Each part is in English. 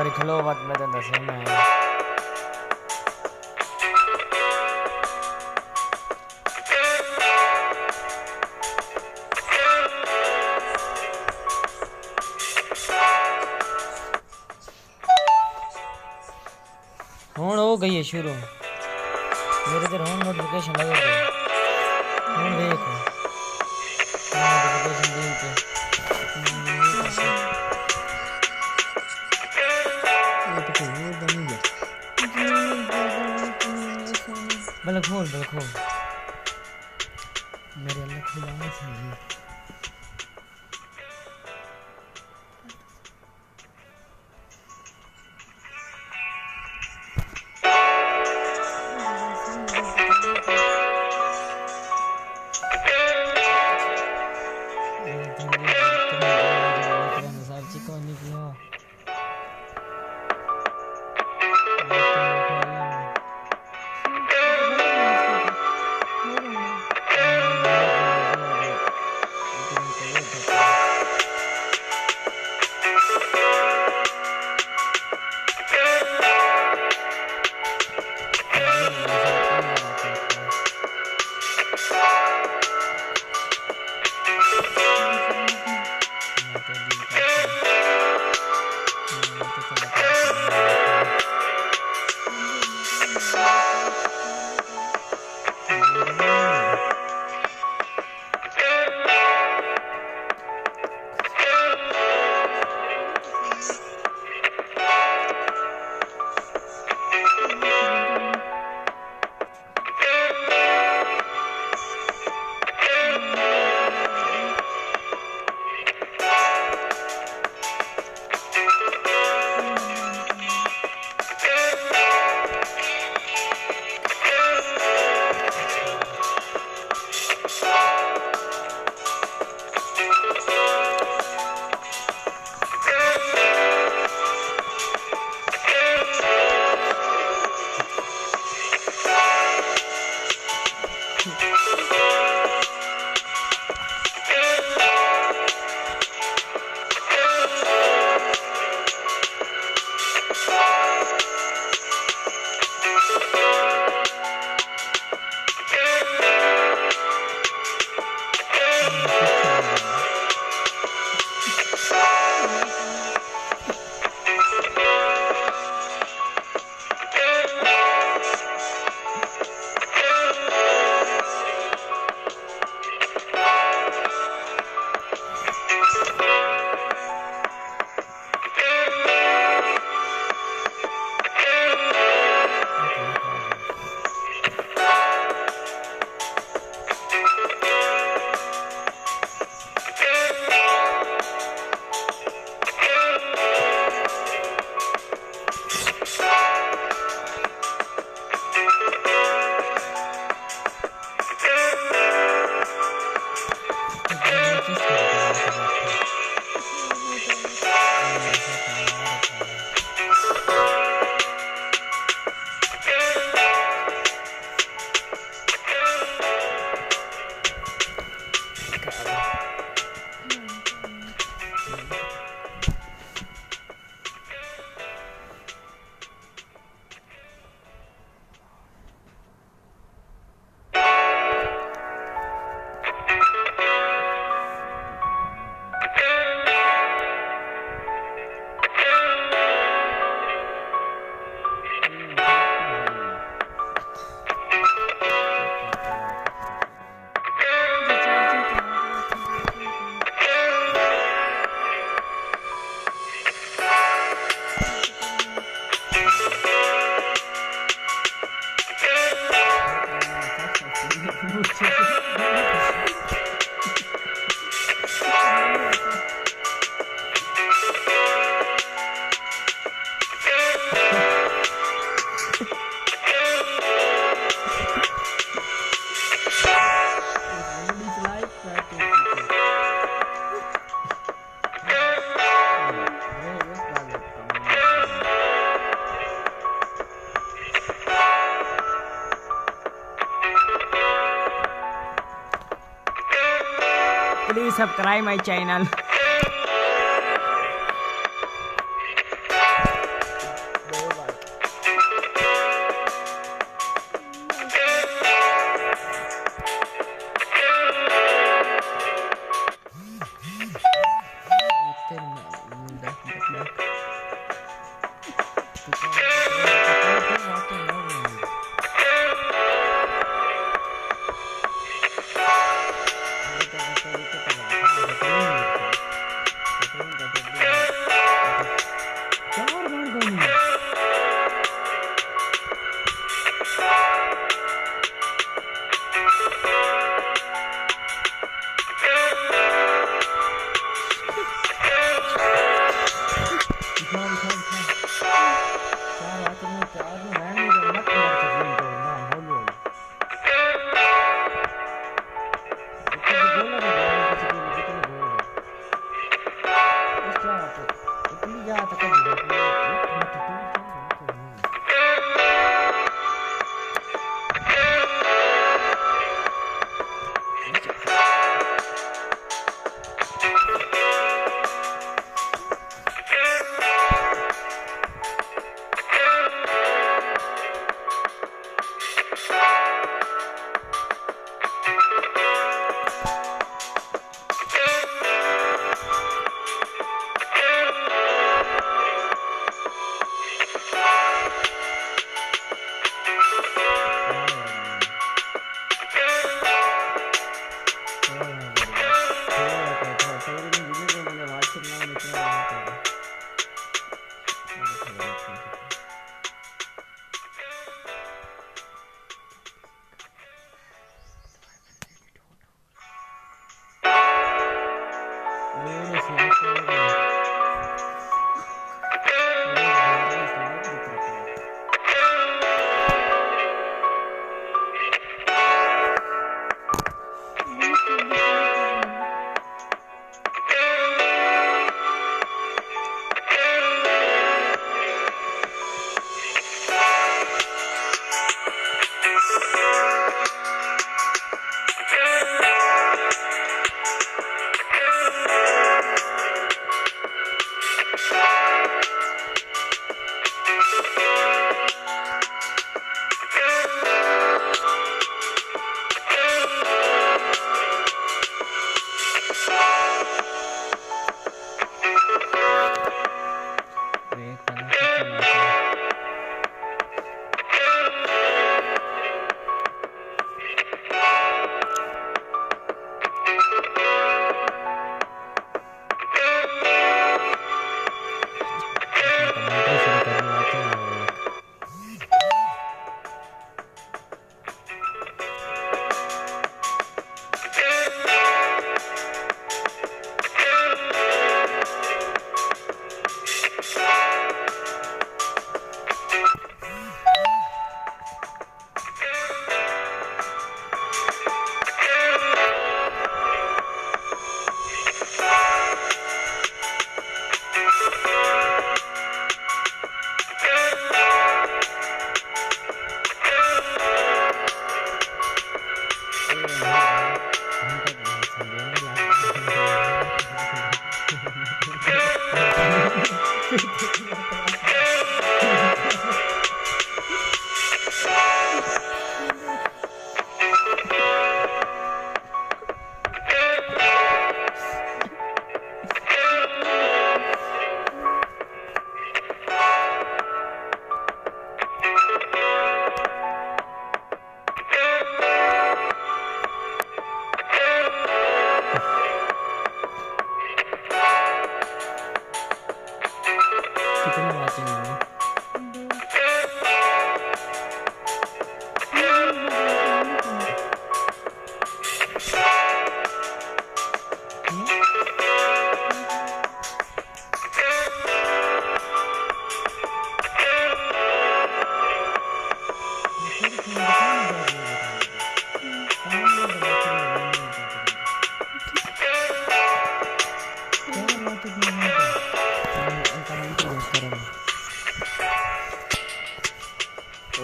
बारी खलो बात मैं तो दस मैं हुन हो गई है शुरू मेरे इधर हुन नोटिफिकेशन लगे थे हुन देखो नोटिफिकेशन दी पे ये तो कोई और बन गया बल खोल मेरे अल्लाह खुलाना चाहिए Please subscribe my channel. क्या इतनी जा तक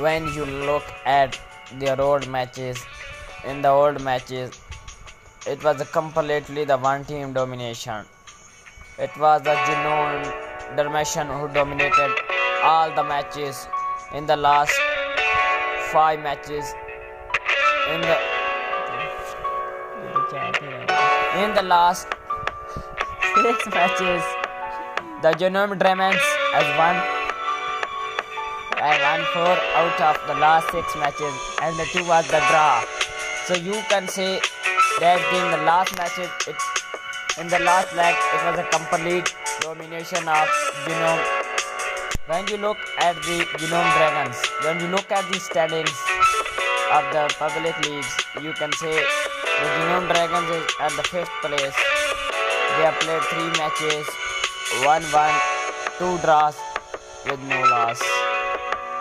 when you look at their old matches, in the old matches, it was completely the one team domination. It was the Jeonnam Dalmatian who dominated all the matches in the last 5 matches. In the last 6 matches, the Jeonnam Dragons has won 4 out of the last 6 matches, and the 2 was the draw. So you can say that in the last matches, in the last leg, it was a complete domination of Jeonnam. When you look at the Jeonnam Dragons, when you look at the standings of the public leagues, you can say the Jeonnam Dragons is at the 5th place. They have played 3 matches, 1 won, 2 draws with no loss.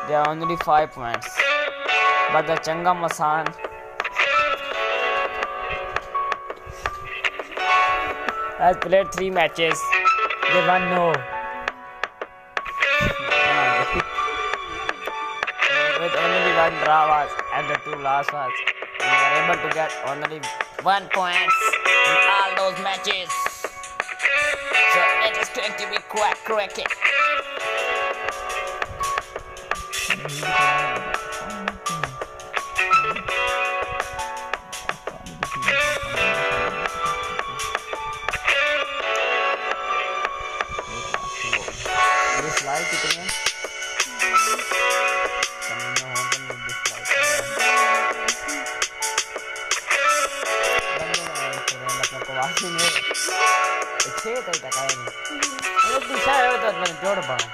They are only 5 points. But the Chungnam Asan has played 3 matches They won no. With only one draw was and the two last was. We were able to get only 1 point in all those matches. So it is going to be quite cricket. Dislike कितने हैं? कमीना होगा नहीं dislike बंदे ना मतलब को वासी में अच्छे तक टकाए नहीं अगर दिशा है तो मैं जोड़ पाऊँ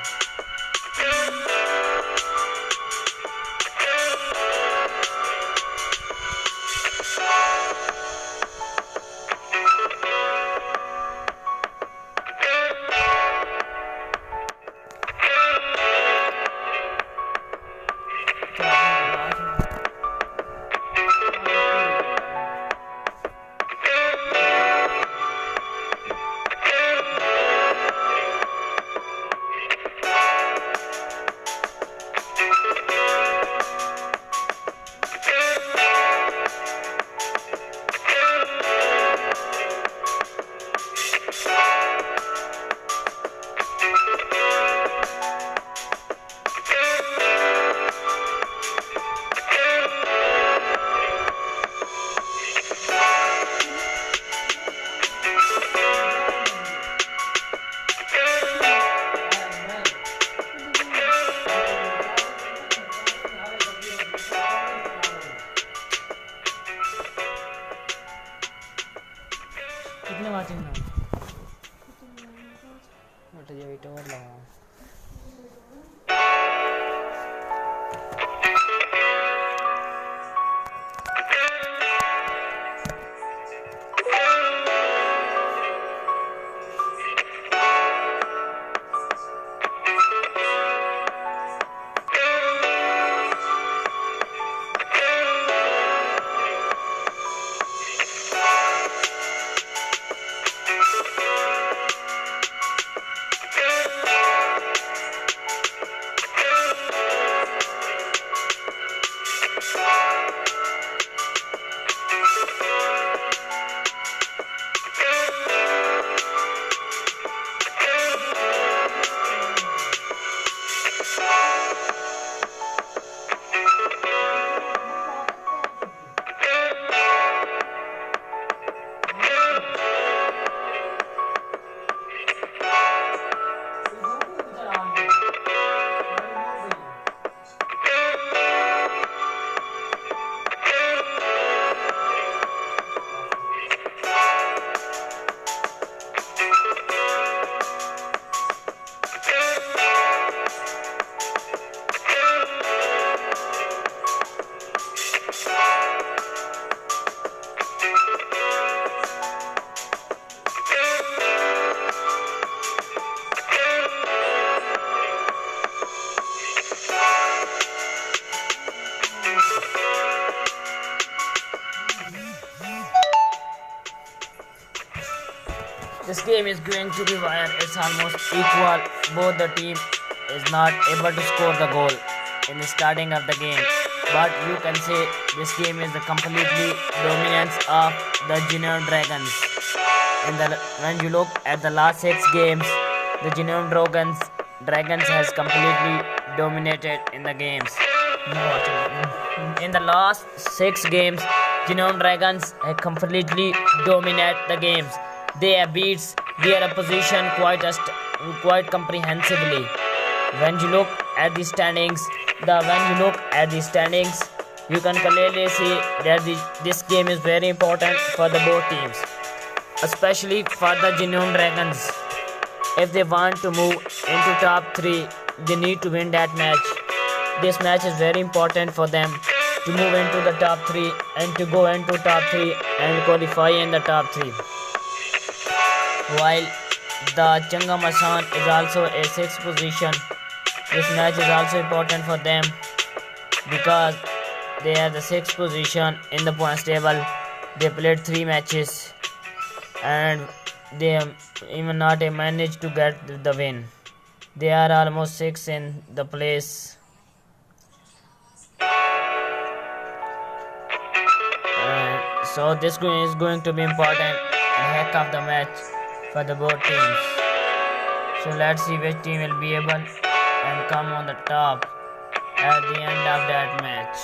कितने वाचिंग ना बट ये वेट और लगा This game is going to be wire. It's almost equal. Both the team is not able to score the goal in the starting of the game. But you can say this game is the completely dominance of the Jeonnam Dragons. When you look at the last 6 games, the Jeonnam Dragons has completely dominated in the games. In the last 6 games, Jeonnam Dragons have completely dominated the games. They have beats their opposition quite comprehensively. When you look at the standings, you can clearly see that this game is very important for the both teams, especially for the Jeonnam Dragons. If they want to move into top 3, they need to win that match. This match is very important for them to move into the top 3 and to go into top 3 and qualify in the top 3. While the Chungnam Asan is also a 6th position, this match is also important for them because they are the 6th position in the points table. They played 3 matches and they have even not managed to get the win. They are almost 6 in the place. So this is going to be important heck of the match for the both teams. So let's see which team will be able and come on the top at the end of that match.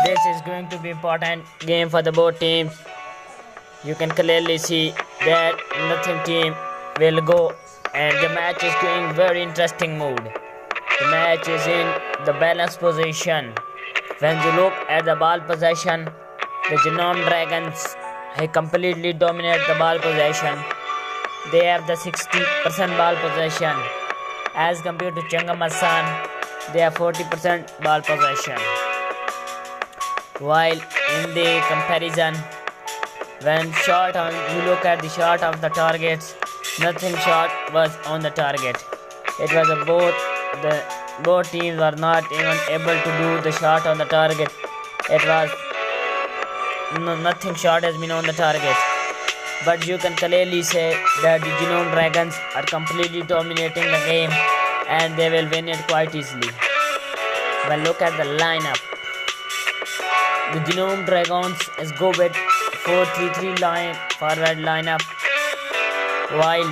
This is going to be important game for the both teams. You can clearly see that nothing team will go, and the match is going very interesting mood. The match is in the balanced position. When you look at the ball possession, the Jeonnam Dragons have completely dominate the ball possession. They have the 60% ball possession as compared to Chungnam Asan. They have 40% ball possession. While in the comparison, when you look at the shot of the targets, nothing shot was on the target. It was both teams were not even able to do the shot on the target. It was nothing shot has been on the target. But you can clearly say that the Jeonnam Dragons are completely dominating the game and they will win it quite easily. Well, look at the lineup. The Jeonnam Dragons is go with 4-3-3 forward lineup, while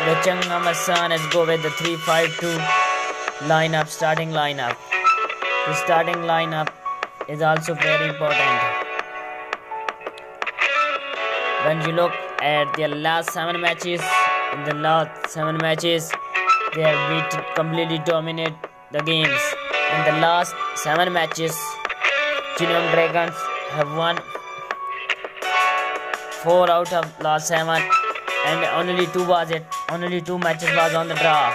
the Chungnam Asan is go with the 3-5-2 starting lineup. The starting lineup is also very important. When you look at their last 7 matches, in the last 7 matches, they have completely dominate the games. In the last 7 matches, Jeonnam Dragons have won 4 out of last 7, and only 2 matches was on the draw.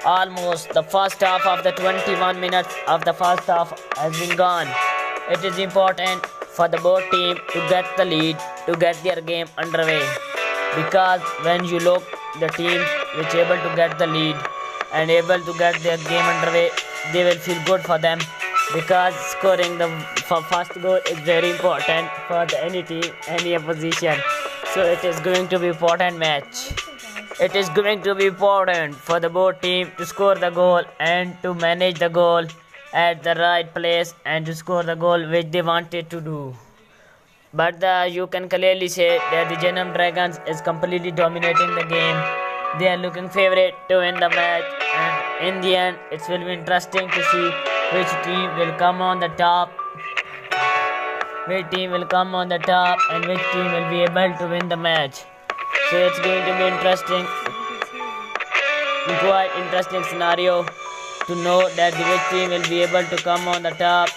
Almost the first half of the 21 minutes of the first half has been gone. It is important for the both team to get the lead, to get their game underway, because when you look the teams which able to get the lead and able to get their game underway, they will feel good for them, because scoring the first goal is very important for any team, any opposition. So it is going to be important match. It is going to be important for the both team to score the goal and to manage the goal at the right place and to score the goal which they wanted to do. But you can clearly say that the Jeonnam Dragons is completely dominating the game. They are looking favorite to win the match, and in the end it will be interesting to see which team will come on the top, and which team will be able to win the match. So it's going to be interesting, quite interesting scenario to know that which team will be able to come on the top,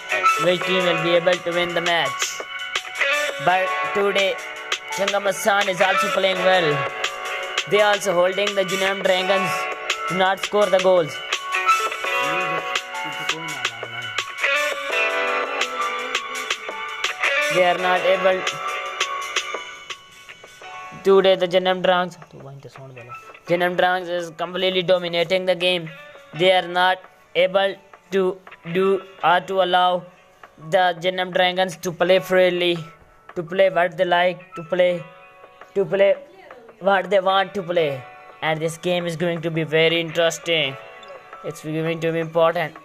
which team will be able to win the match. But today, Chungnam Asan is also playing well. They are also holding the Jeonnam Dragons to not score the goals. They are not able. Today, the Jeonnam Dragons is completely dominating the game. They are not able to do or to allow the Jeonnam Dragons to play freely, to play what they like to play what they want to play. And this game is going to be very interesting. It's going to be important.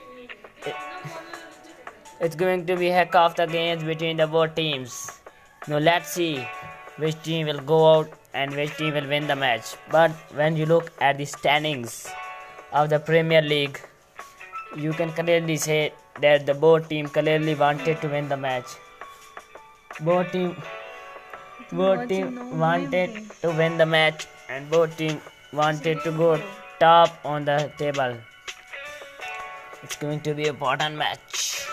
It's going to be heck of the games between the both teams. Now let's see which team will go out and which team will win the match. But when you look at the standings of the Premier League, you can clearly say that the both team clearly wanted to win the match. Both team wanted to win the match, and both team wanted to go top on the table. It's going to be an important match.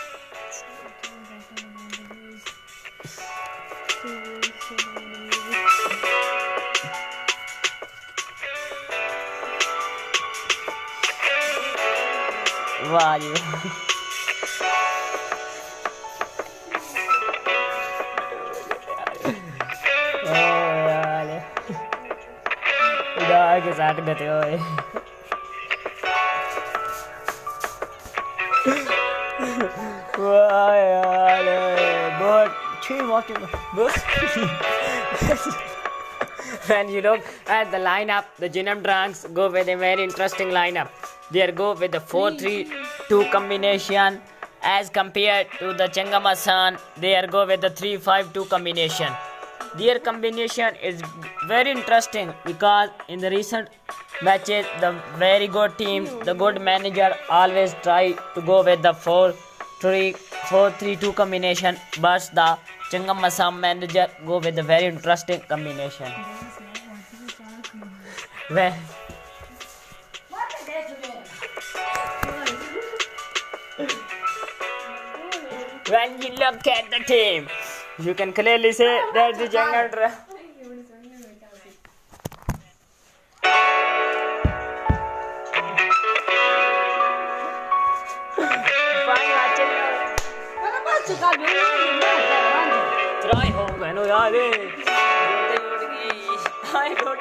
वाह जी उड़ा के साथ गए हुए वाह यार बहुत अच्छी मौत when you look at the lineup, the Jeonnam Drunks go with a very interesting lineup. They go with the 4-3-2 combination as compared to the Chungnam Asan. They go with the 3-5-2 combination. Their combination is very interesting because in the recent matches, the very good team, the good manager always try to go with the 4-3-2 combination, but the Chungnam Asan manager go with a very interesting combination. When you look at the team, you can clearly say that the Jeonnam try home, I know, yaar. I don't know.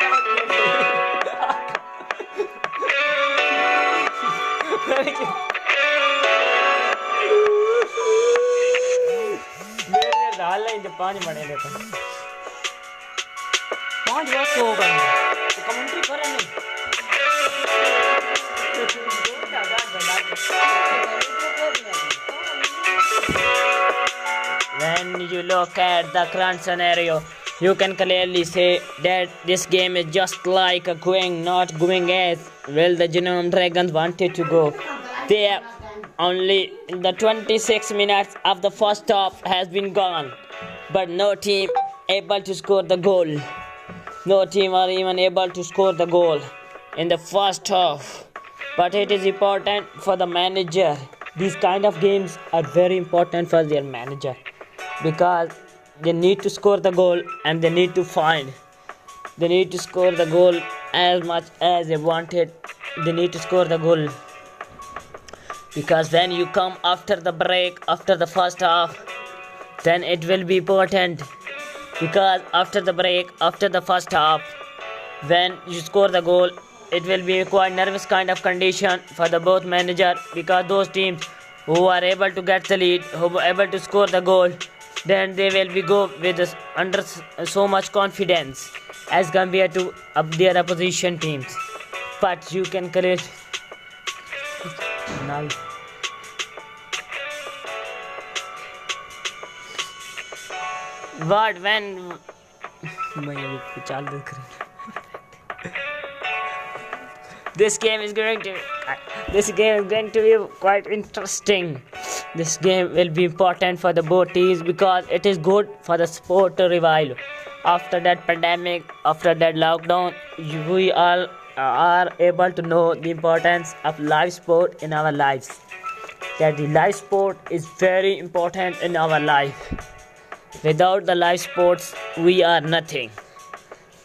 मेरे डाल line तो 5 बने लेते 5 बार तो होगा तो commentary करें नहीं when you look at the current scenario, you can clearly say that this game is just like a not going as well the Jeonnam Dragons wanted to go. They have only in the 26 minutes of the first half has been gone, but no team able to score the goal. No team are even able to score the goal in the first half. But it is important for the manager. These kind of games are very important for their manager because they need to score the goal and they need to find. They need to score the goal as much as they wanted. They need to score the goal because when you come after the break, after the first half, then it will be important because after the break, after the first half, when you score the goal, it will be a quite nervous kind of condition for the both manager because those teams who are able to get the lead, who are able to score the goal, then they will be go with under so much confidence as compared to their opposition teams. But you can correct now. But when this game is going to be quite interesting. This game will be important for the both teams because it is good for the sport to revive. After that pandemic, after that lockdown, we all are able to know the importance of live sport in our lives. That the live sport is very important in our life. Without the live sports, we are nothing.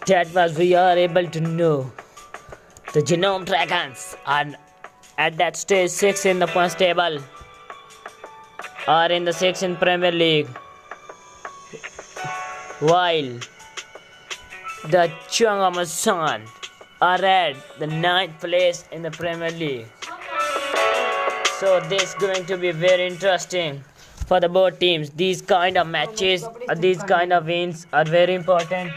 That was we are able to know. The Jeonnam Dragons are at that stage 6 in the points table, are in the 6th in Premier League, while the Chungnam Asan are at the 9th place in the Premier League. So this is going to be very interesting for the both teams. These kind of matches, these kind of wins are very important.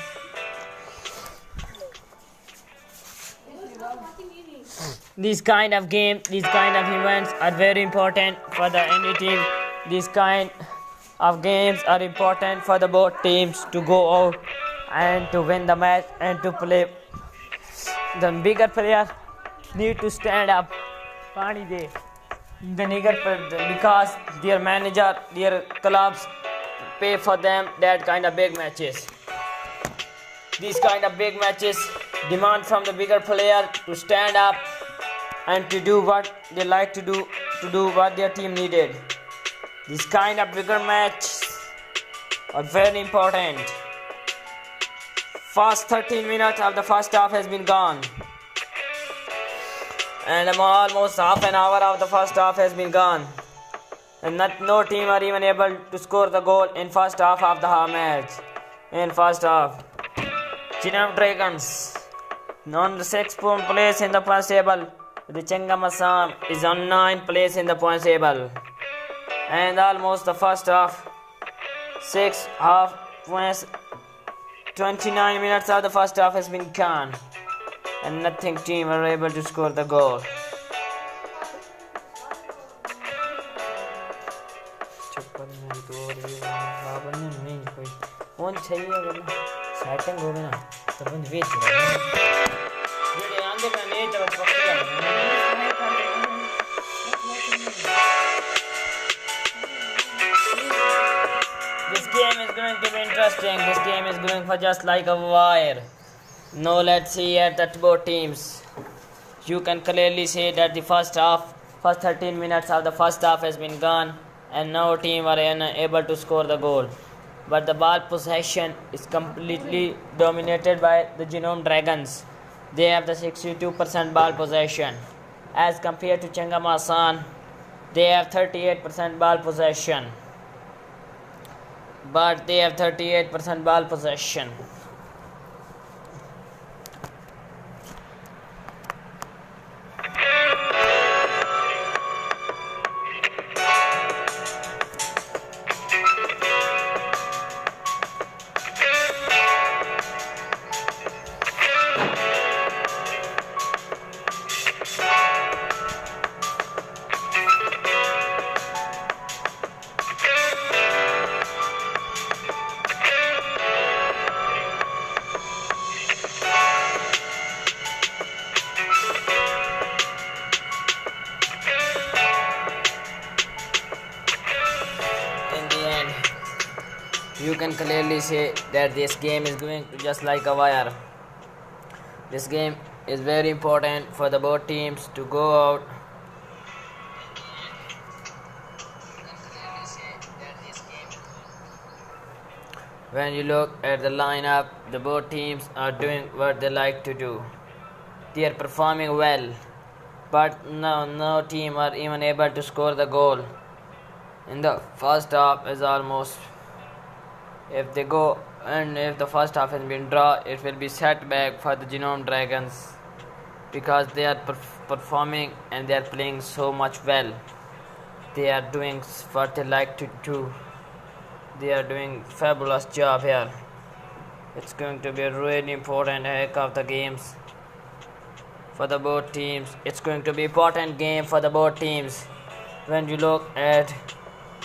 These kind of games, these kind of events are very important for the any team. These kind of games are important for the both teams to go out and to win the match and to play. The bigger player need to stand up. The bigger because their manager, their clubs pay for them that kind of big matches. These kind of big matches demand from the bigger player to stand up and to do what they like to do what their team needed. This kind of bigger matches are very important. First 13 minutes of the first half has been gone. And almost half an hour of the first half has been gone. And no team are even able to score the goal in first half of the match. In first half, Jeonnam Dragons on the 6th place in the points table. The Chungnam Asan is on 9th place in the points table. And almost the first half, 6 half points, 29 minutes of the first half has been gone. And nothing team were able to score the goal. Phone चाहिए अगर setting हो गई ना तो बंद vetch This game is going to be interesting. This game is going for just like a wire. Now let's see at the both teams. You can clearly see that the first 13 minutes of the first half has been gone, and no team were unable to score the goal. But the ball possession is completely dominated by the Jeonnam Dragons. They have the 62% ball possession. As compared to Chungnam Asan, they have 38% ball possession. But they have 38% ball possession. You can clearly see that this game is going just like a wire. This game is very important for the both teams to go out. When you look at the lineup, the both teams are doing what they like to do. They are performing well, but no team are even able to score the goal. In the first half is almost, if they go and if the first half has been draw, it will be setback for the Jeonnam Dragons because they are performing and they are playing so much well. They are doing what they like to do. They are doing fabulous job here. It's going to be a really important heck of the games for the both teams. It's going to be important game for the both teams. When you look at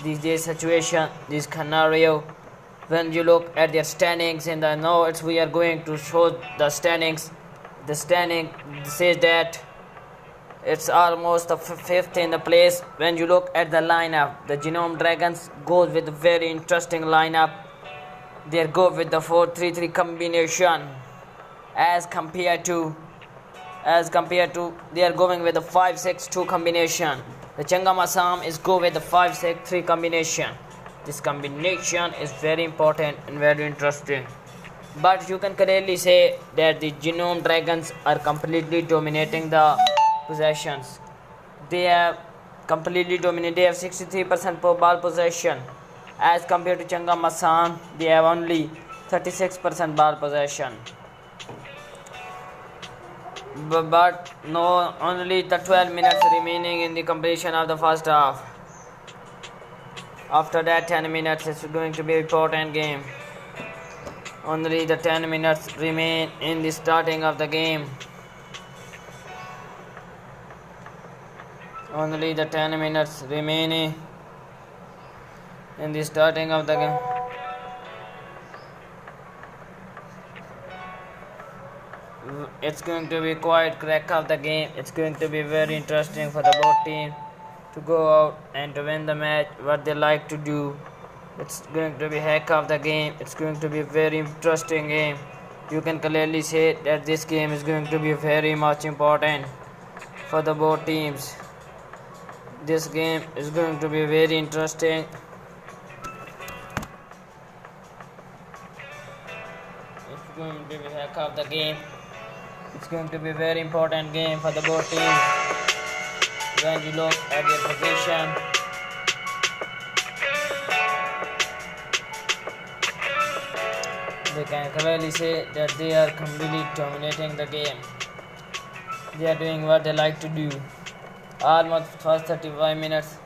this situation, this scenario, when you look at their standings in the notes, we are going to show the standings. The standing says that it's almost the fifth in the place. When you look at the lineup, the Jeonnam Dragons goes with a very interesting lineup. They go with the 4-3-3 combination as compared to they are going with the 5-6-2 combination. The Chungnam Asan is go with the 5-6-3 combination. This combination is very important and very interesting. But you can clearly say that the Jeonnam Dragons are completely dominating the possessions. They have completely dominated. They have 63% ball possession. As compared to Chungnam Asan, they have only 36% ball possession. But no, only the 12 minutes remaining in the completion of the first half. After that 10 minutes, it's going to be an important game. Only the 10 minutes remain in the starting of the game. Only the 10 minutes remaining in the starting of the game. It's going to be quite crack of the game. It's going to be very interesting for the both teams to go out and to win the match, what they like to do. It's going to be heck of the game. It's going to be a very interesting game. You can clearly say that this game is going to be very much important for the both teams. This game is going to be very interesting. It's going to be heck of the game. It's going to be a very important game for the both teams. When you look at their position, they can clearly say that they are completely dominating the game. They are doing what they like to do. Almost first 35 minutes.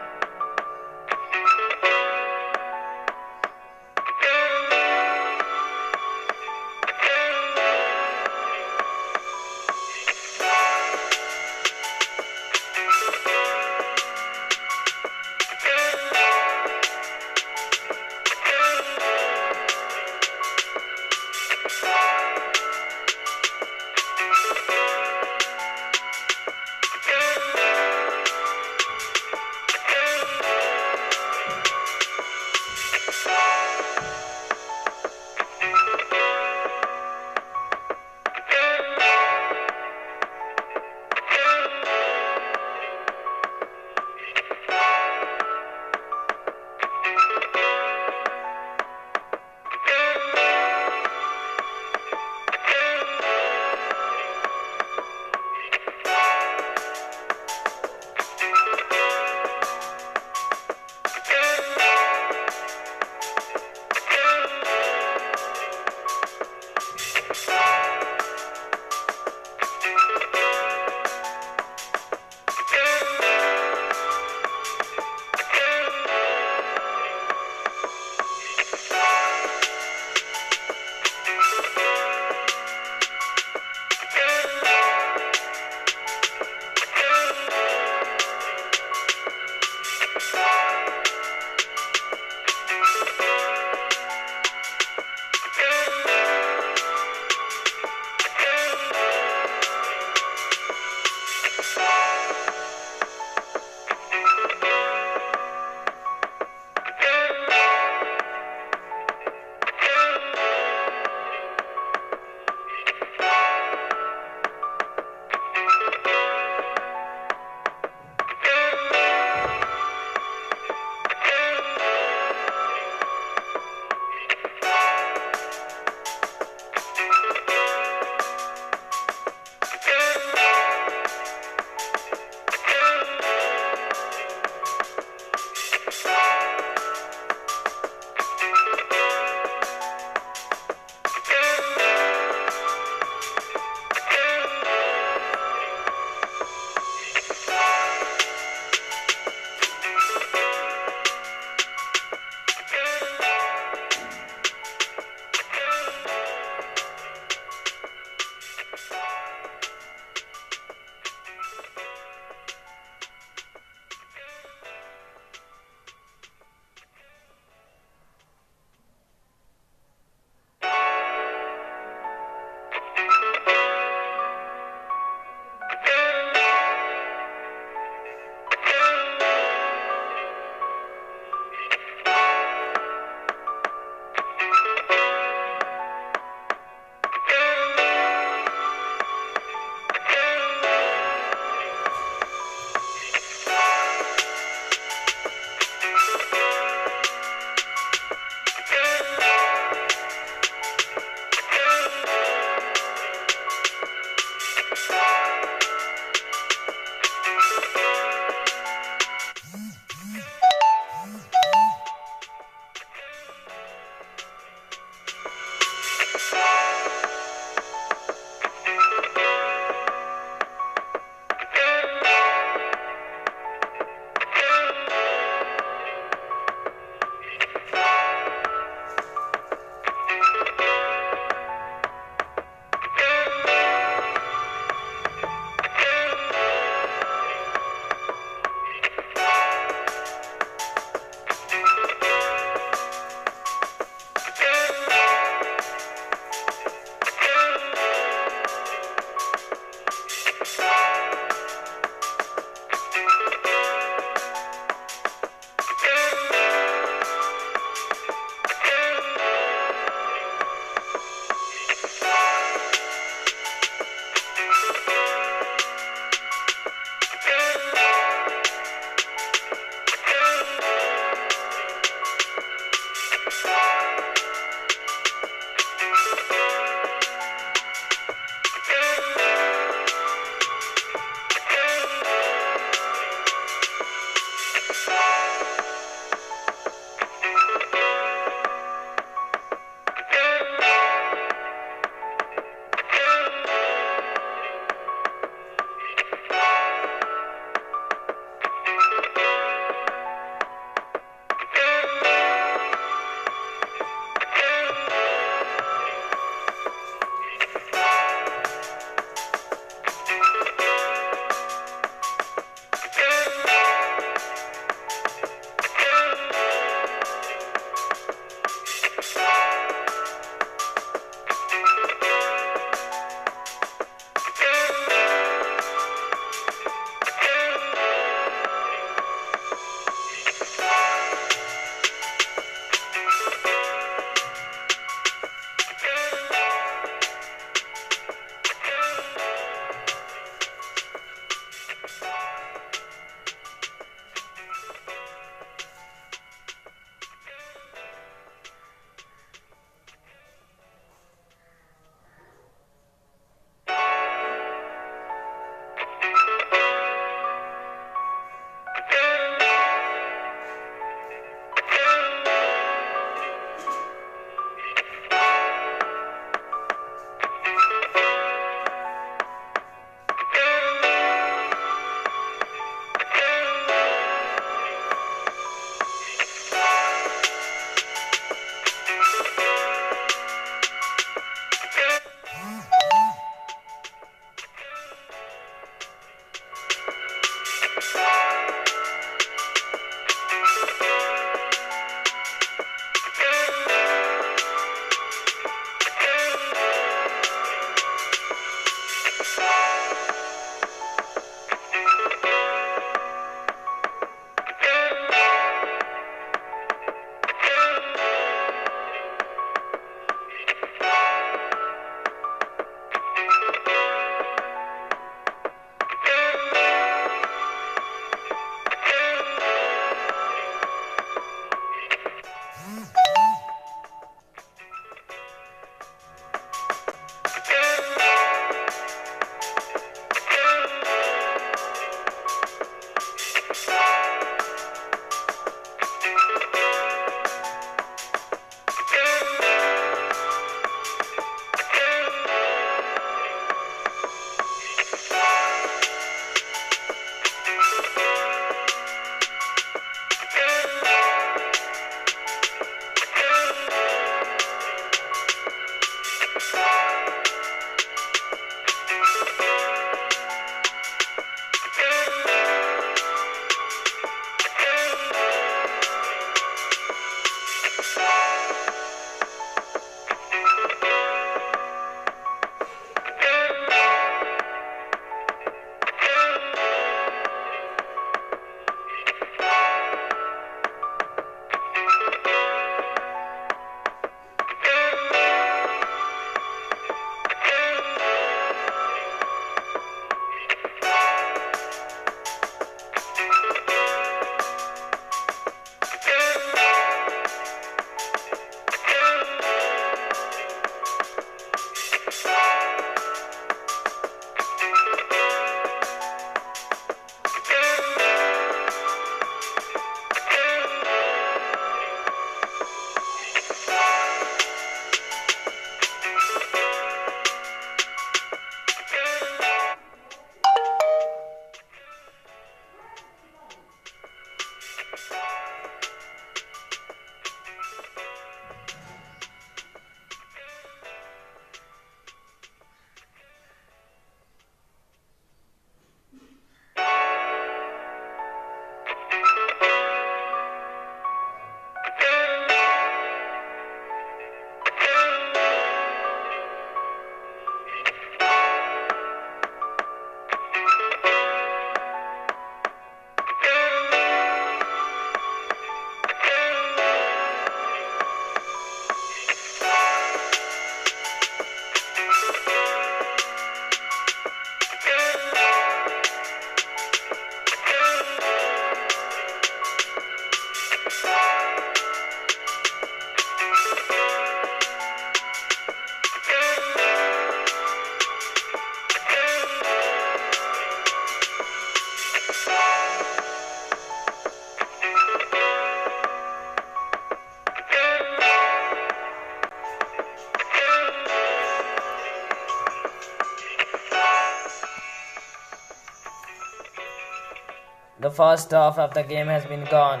The first half of the game has been gone.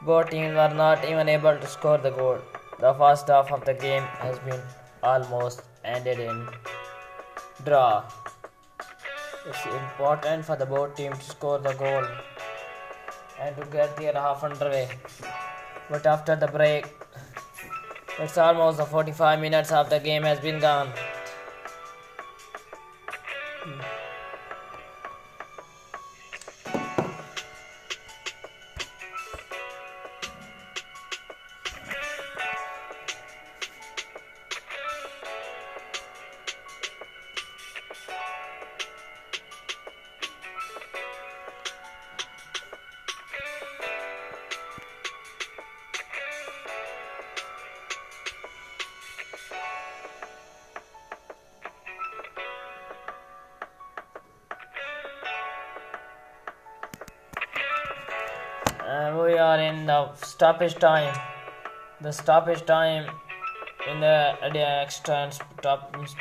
Both teams were not even able to score the goal. The first half of the game has been almost ended in draw. It's important for the both teams to score the goal and to get their half underway. But after the break, it's almost the 45 minutes of the game has been gone. We are in the stoppage time. The stoppage time in the extra stoppage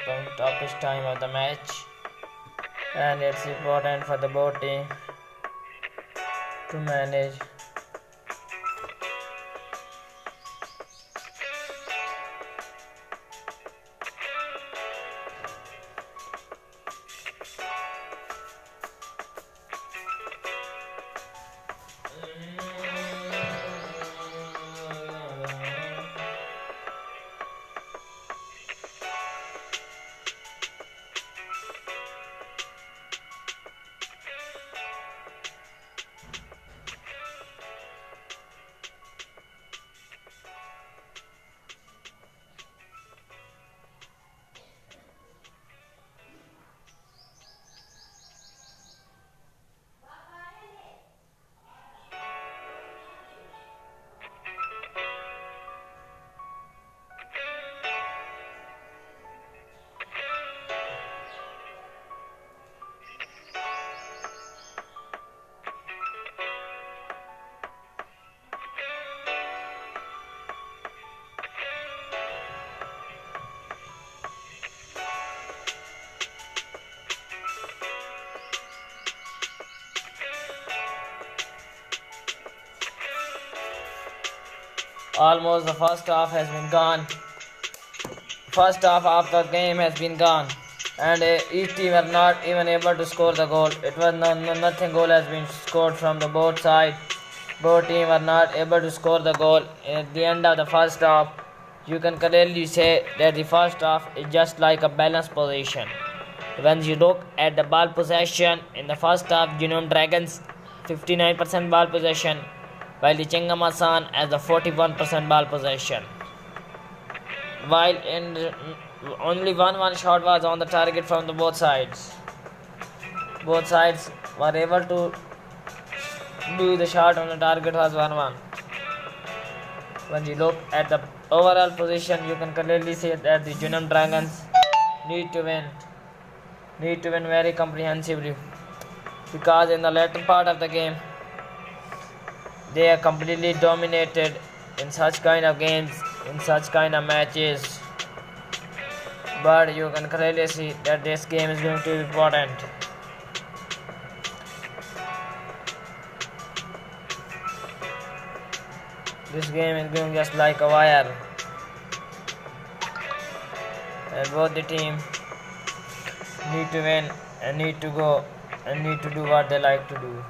time of the match, and it's important for the both team to manage. Almost the first half has been gone. First half of the game has been gone, and each team are not even able to score the goal. It was nothing goal has been scored from the both sides. Both teams are not able to score the goal. At the end of the first half, you can clearly say that the first half is just like a balanced position. When you look at the ball possession in the first half, Jeonnam Dragons 59% ball possession, while the Chungnam Asan has the 41% ball possession. While in only one shot was on the target from the both sides. Both sides were able to do the shot on the target was 1-1. When you look at the overall position, you can clearly see that the Jeonnam Dragons need to win very comprehensively, because in the latter part of the game they are completely dominated in such kind of games, in such kind of matches. But you can clearly see that this game is going to be important. This game is going just like a wire, and both the team need to win and need to go and need to do what they like to do.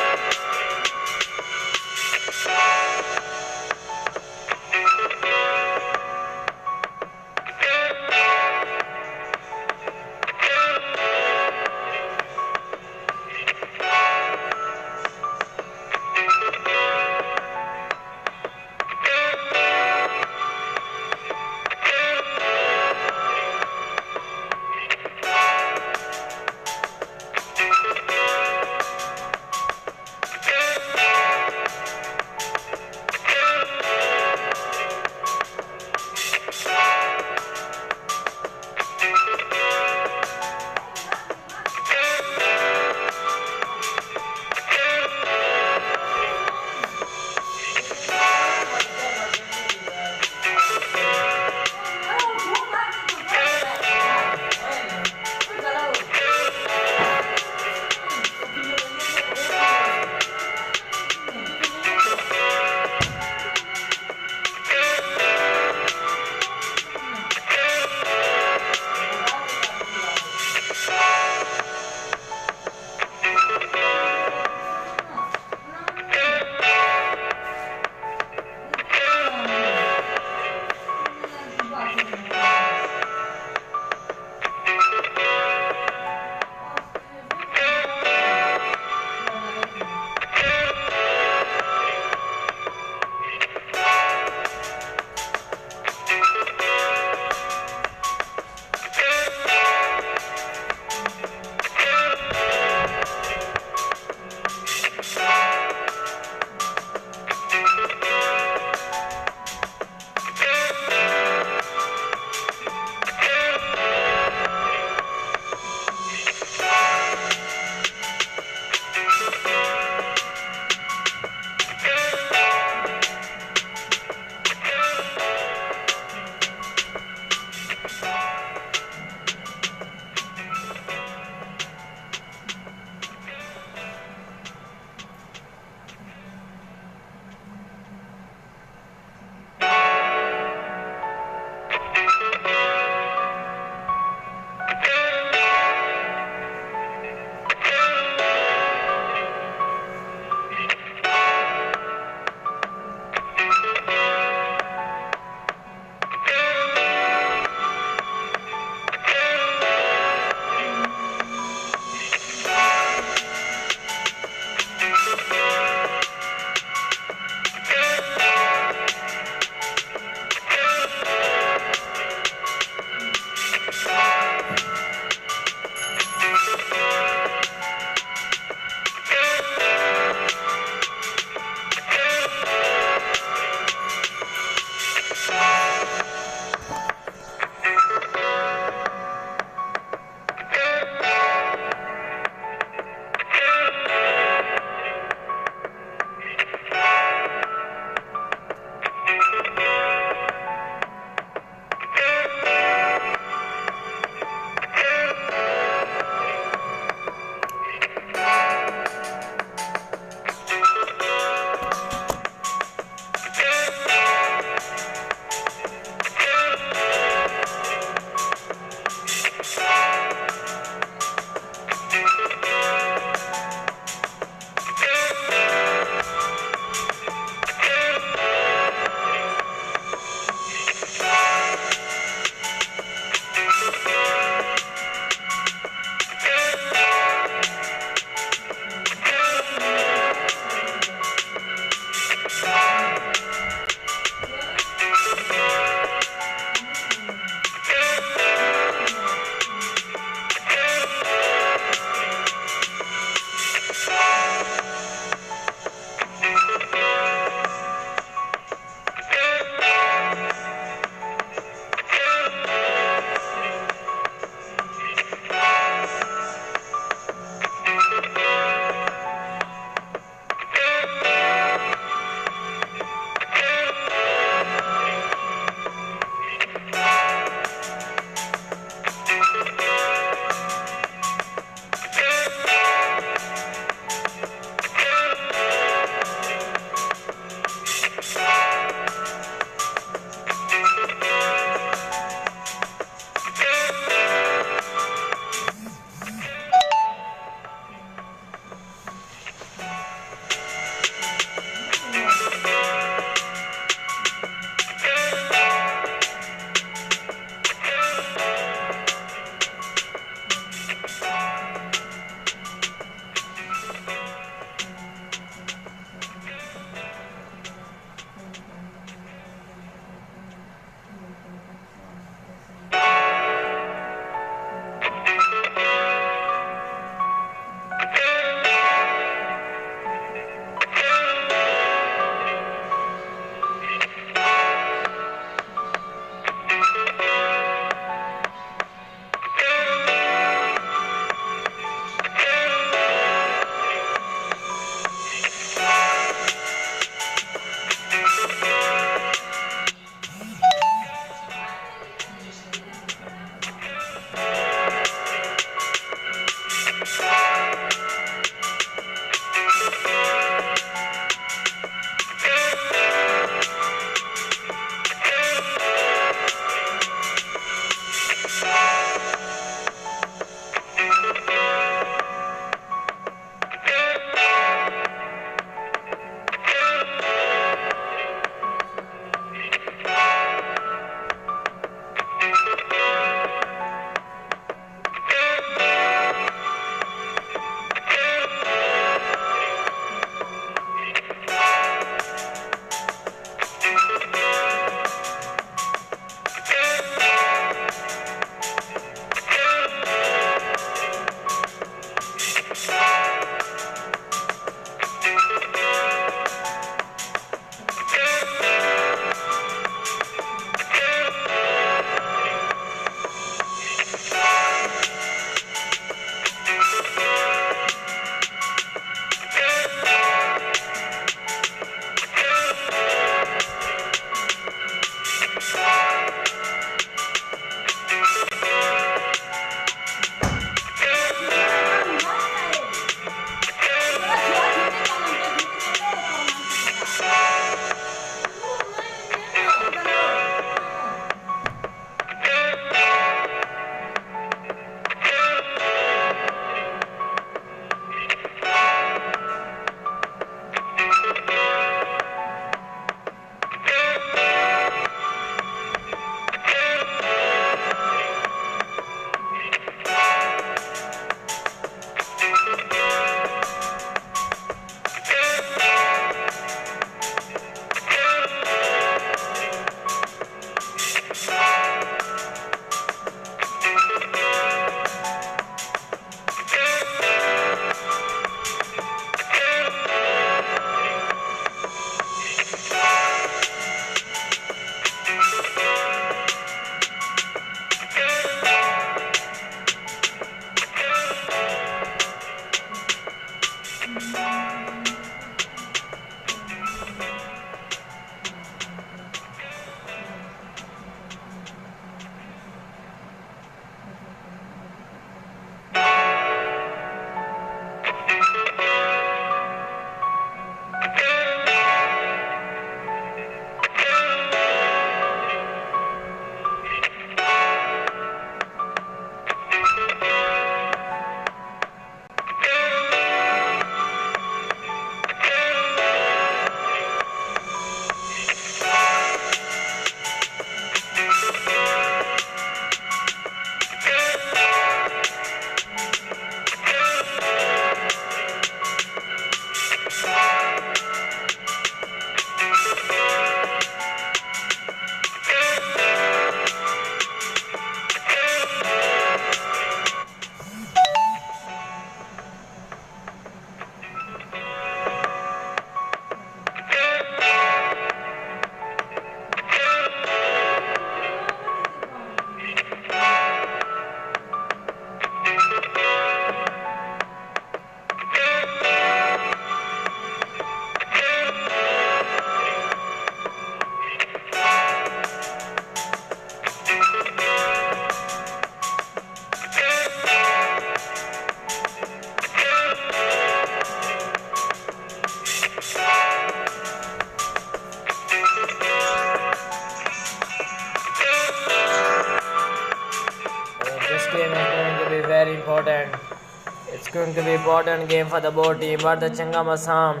It's going to be important game for the both team, but the Chungnam Asan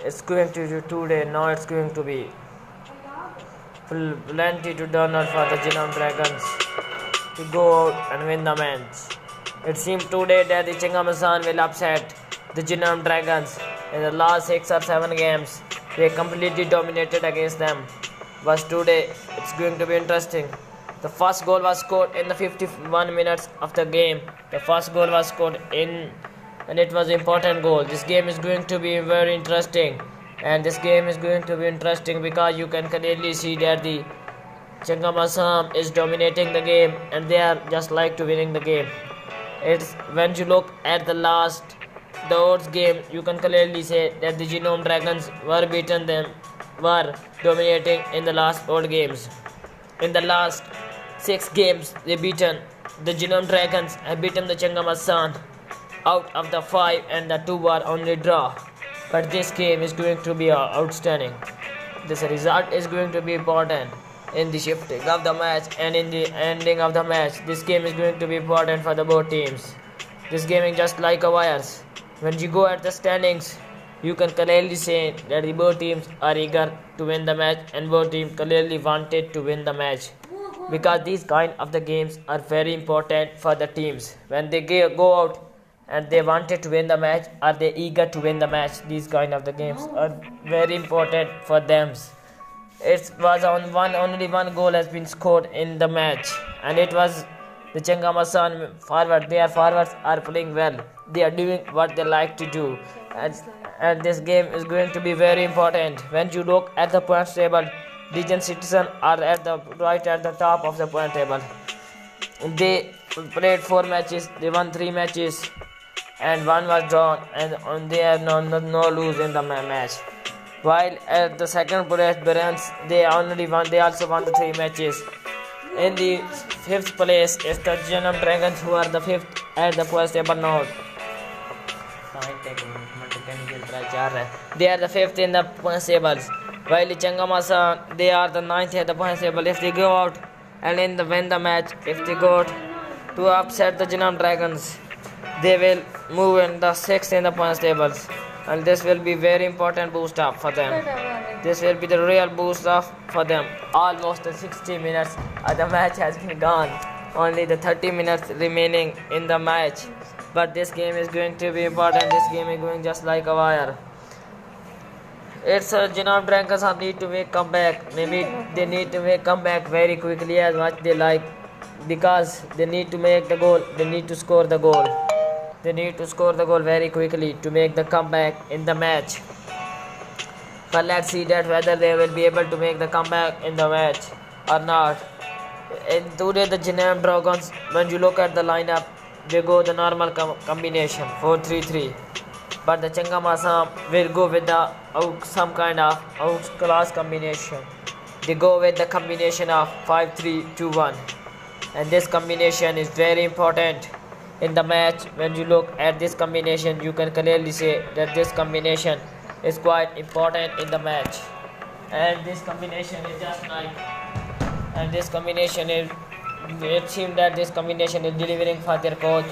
is going to do today. Now it's going to be plenty to donor for the Jeonnam Dragons to go out and win the match. It seems today that the Chungnam Asan will upset the Jeonnam Dragons in the last 6 or 7 games. They completely dominated against them. But today it's going to be interesting. The first goal was scored in the 51 minutes of the game. The first goal was scored and it was an important goal. This game is going to be very interesting. And this game is going to be interesting because you can clearly see that the Chungnam Asan is dominating the game and they are just like to winning the game. It's when you look at the odds game, you can clearly say that the Jeonnam Dragons were dominating in the last odd games. In the last 6 games, the Jeonnam Dragons have beaten the Chungnam Asan. Out of the 5 and the 2 were only draw. But this game is going to be outstanding. This result is going to be important in the shifting of the match and in the ending of the match. This game is going to be important for the both teams. This game is just like a wires. When you go at the standings, you can clearly say that the both teams are eager to win the match and both teams clearly wanted to win the match. Because these kind of the games are very important for the teams. When they go out and they wanted to win the match, are they eager to win the match? These kind of the games are very important for them. It was only one goal has been scored in the match, and it was the Chungnam Asan forward. Their forwards are playing well. They are doing what they like to do, and this game is going to be very important. When you look at the points table, Region Citizen are right at the top of the point table. They played 4 matches. They won 3 matches, and 1 was drawn, and they have no lose in the match. While at the second place, Barons, they also won the 3 matches. In the 5th place is the Jeonnam Dragons, who are the 5th at the points table now. They are the 5th in the points tables. While the Chungnam Asan, they are the 9th at the points table. If they go out and win the match, if they go to upset the Jeonnam Dragons, they will move in the 6th in the points tables. And this will be very important boost up for them. This will be the real boost up for them. Almost the 60 minutes of the match has been gone. Only the 30 minutes remaining in the match. But this game is going to be important. This game is going just like a wire. It's Jeonnam Dragons need to make comeback. Maybe they need to make comeback very quickly as much they like. Because they need to make the goal. They need to score the goal. They need to score the goal very quickly to make the comeback in the match. But let's see that whether they will be able to make the comeback in the match or not. And today the Jeonnam Dragons, when you look at the lineup, they go the normal combination 4-3-3. But the Chungnam Asan will go with some kind of out-class combination. They go with the combination of 5-3-2-1. And this combination is very important in the match. When you look at this combination, you can clearly say that this combination is quite important in the match. And this combination is just like, and this combination is, it seems that this combination is delivering for their coach,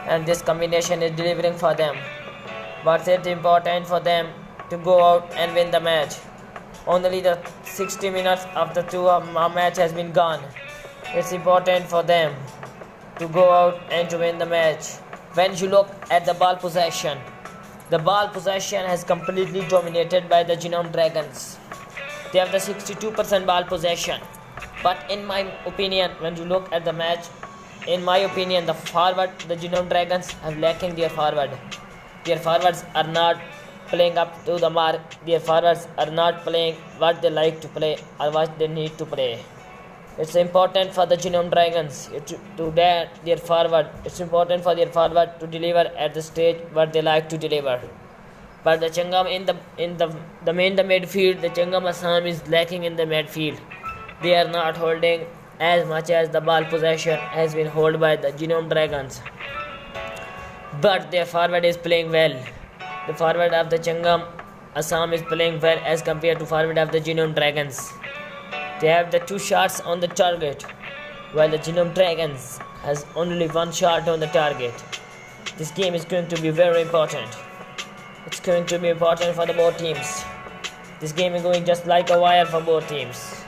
and this combination is delivering for them. But it's important for them to go out and win the match. Only the 60 minutes of the match has been gone. It's important for them to go out and to win the match. When you look at the ball possession has completely dominated by the Jeonnam Dragons. They have the 62% ball possession. But in my opinion, when you look at the match, in my opinion, the Jeonnam Dragons have lacking their forward. Their forwards are not playing up to the mark. Their forwards are not playing what they like to play or what they need to play. It's important for the Jeonnam Dragons their forward. It's important for their forward to deliver at the stage what they like to deliver. But the Chungnam in the midfield, the Chungnam Asan is lacking in the midfield. They are not holding as much as the ball possession has been held by the Jeonnam Dragons. But their forward is playing well. The forward of the Chungnam Asan is playing well as compared to forward of the Jeonnam Dragons. They have the 2 shots on the target, while the Jeonnam Dragons has only 1 shot on the target. This game is going to be very important. It's going to be important for the both teams. This game is going just like a wire for both teams.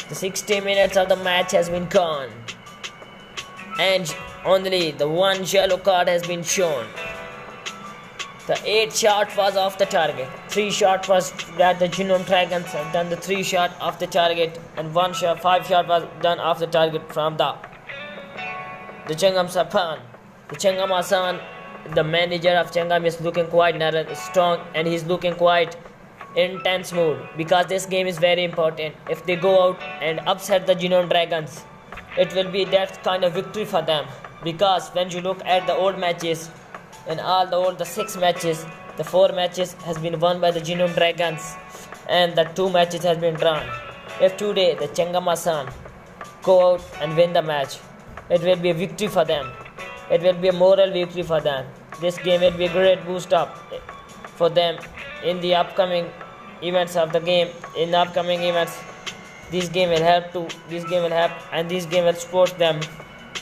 The 60 minutes of the match has been gone, and only the one yellow card has been shown. The 8 shot was off the target. 3 shot was that the Jeonnam Dragons have done the 3 shot off the target, and 5 shot was done off the target from the Chungnam Asan. The Chungnam Asan, the manager of Chungnam, is looking quite strong, and he's looking quite intense mood, because this game is very important. If they go out and upset the Jeonnam Dragons, it will be that kind of victory for them. Because when you look at the old matches, in all the 6 matches, the 4 matches has been won by the Jeonnam Dragons, and the 2 matches has been drawn. If today the Chungnam Asan go out and win the match, it will be a victory for them. It will be a moral victory for them. This game will be a great boost up for them in the upcoming events of the game. In the upcoming events, this game will help, and this game will support them.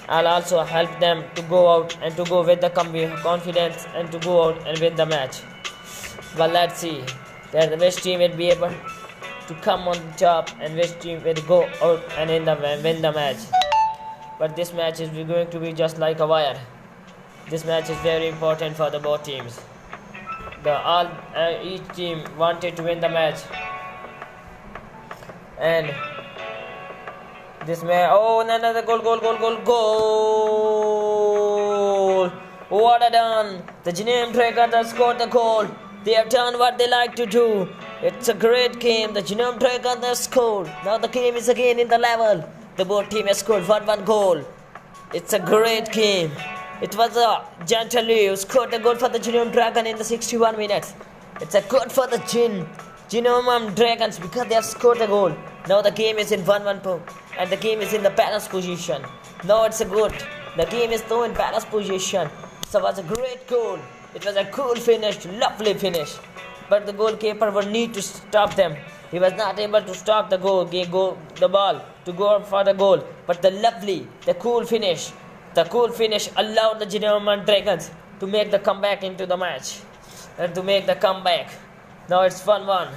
I'll also help them to go out and to go with the confidence and to go out and win the match. But let's see that which team will be able to come on the top and which team will go out and win the match. But this match is going to be just like a wire. This match is very important for the both teams. Each team wanted to win the match, and this man, another goal! What a done! The Jeonnam Dragons have scored the goal. They have done what they like to do. It's a great game. The Jeonnam Dragons have scored. Now the game is again in the level. The both team has scored 1-1 goal. It's a great game. It was a Gently who scored the goal for the Jeonnam Dragon in the 61 minutes. It's a good for the Jeonnam Dragons because they have scored the goal. Now the game is in 1-1 and the game is in the balanced position. Now it's a good. The game is now in balanced position. So it was a great goal. It was a cool finish, lovely finish. But the goalkeeper would need to stop them. He was not able to stop the ball to go for the goal. But the cool finish allowed the Jeonnam Dragons to make the comeback into the match. And to make the comeback. Now it's 1-1.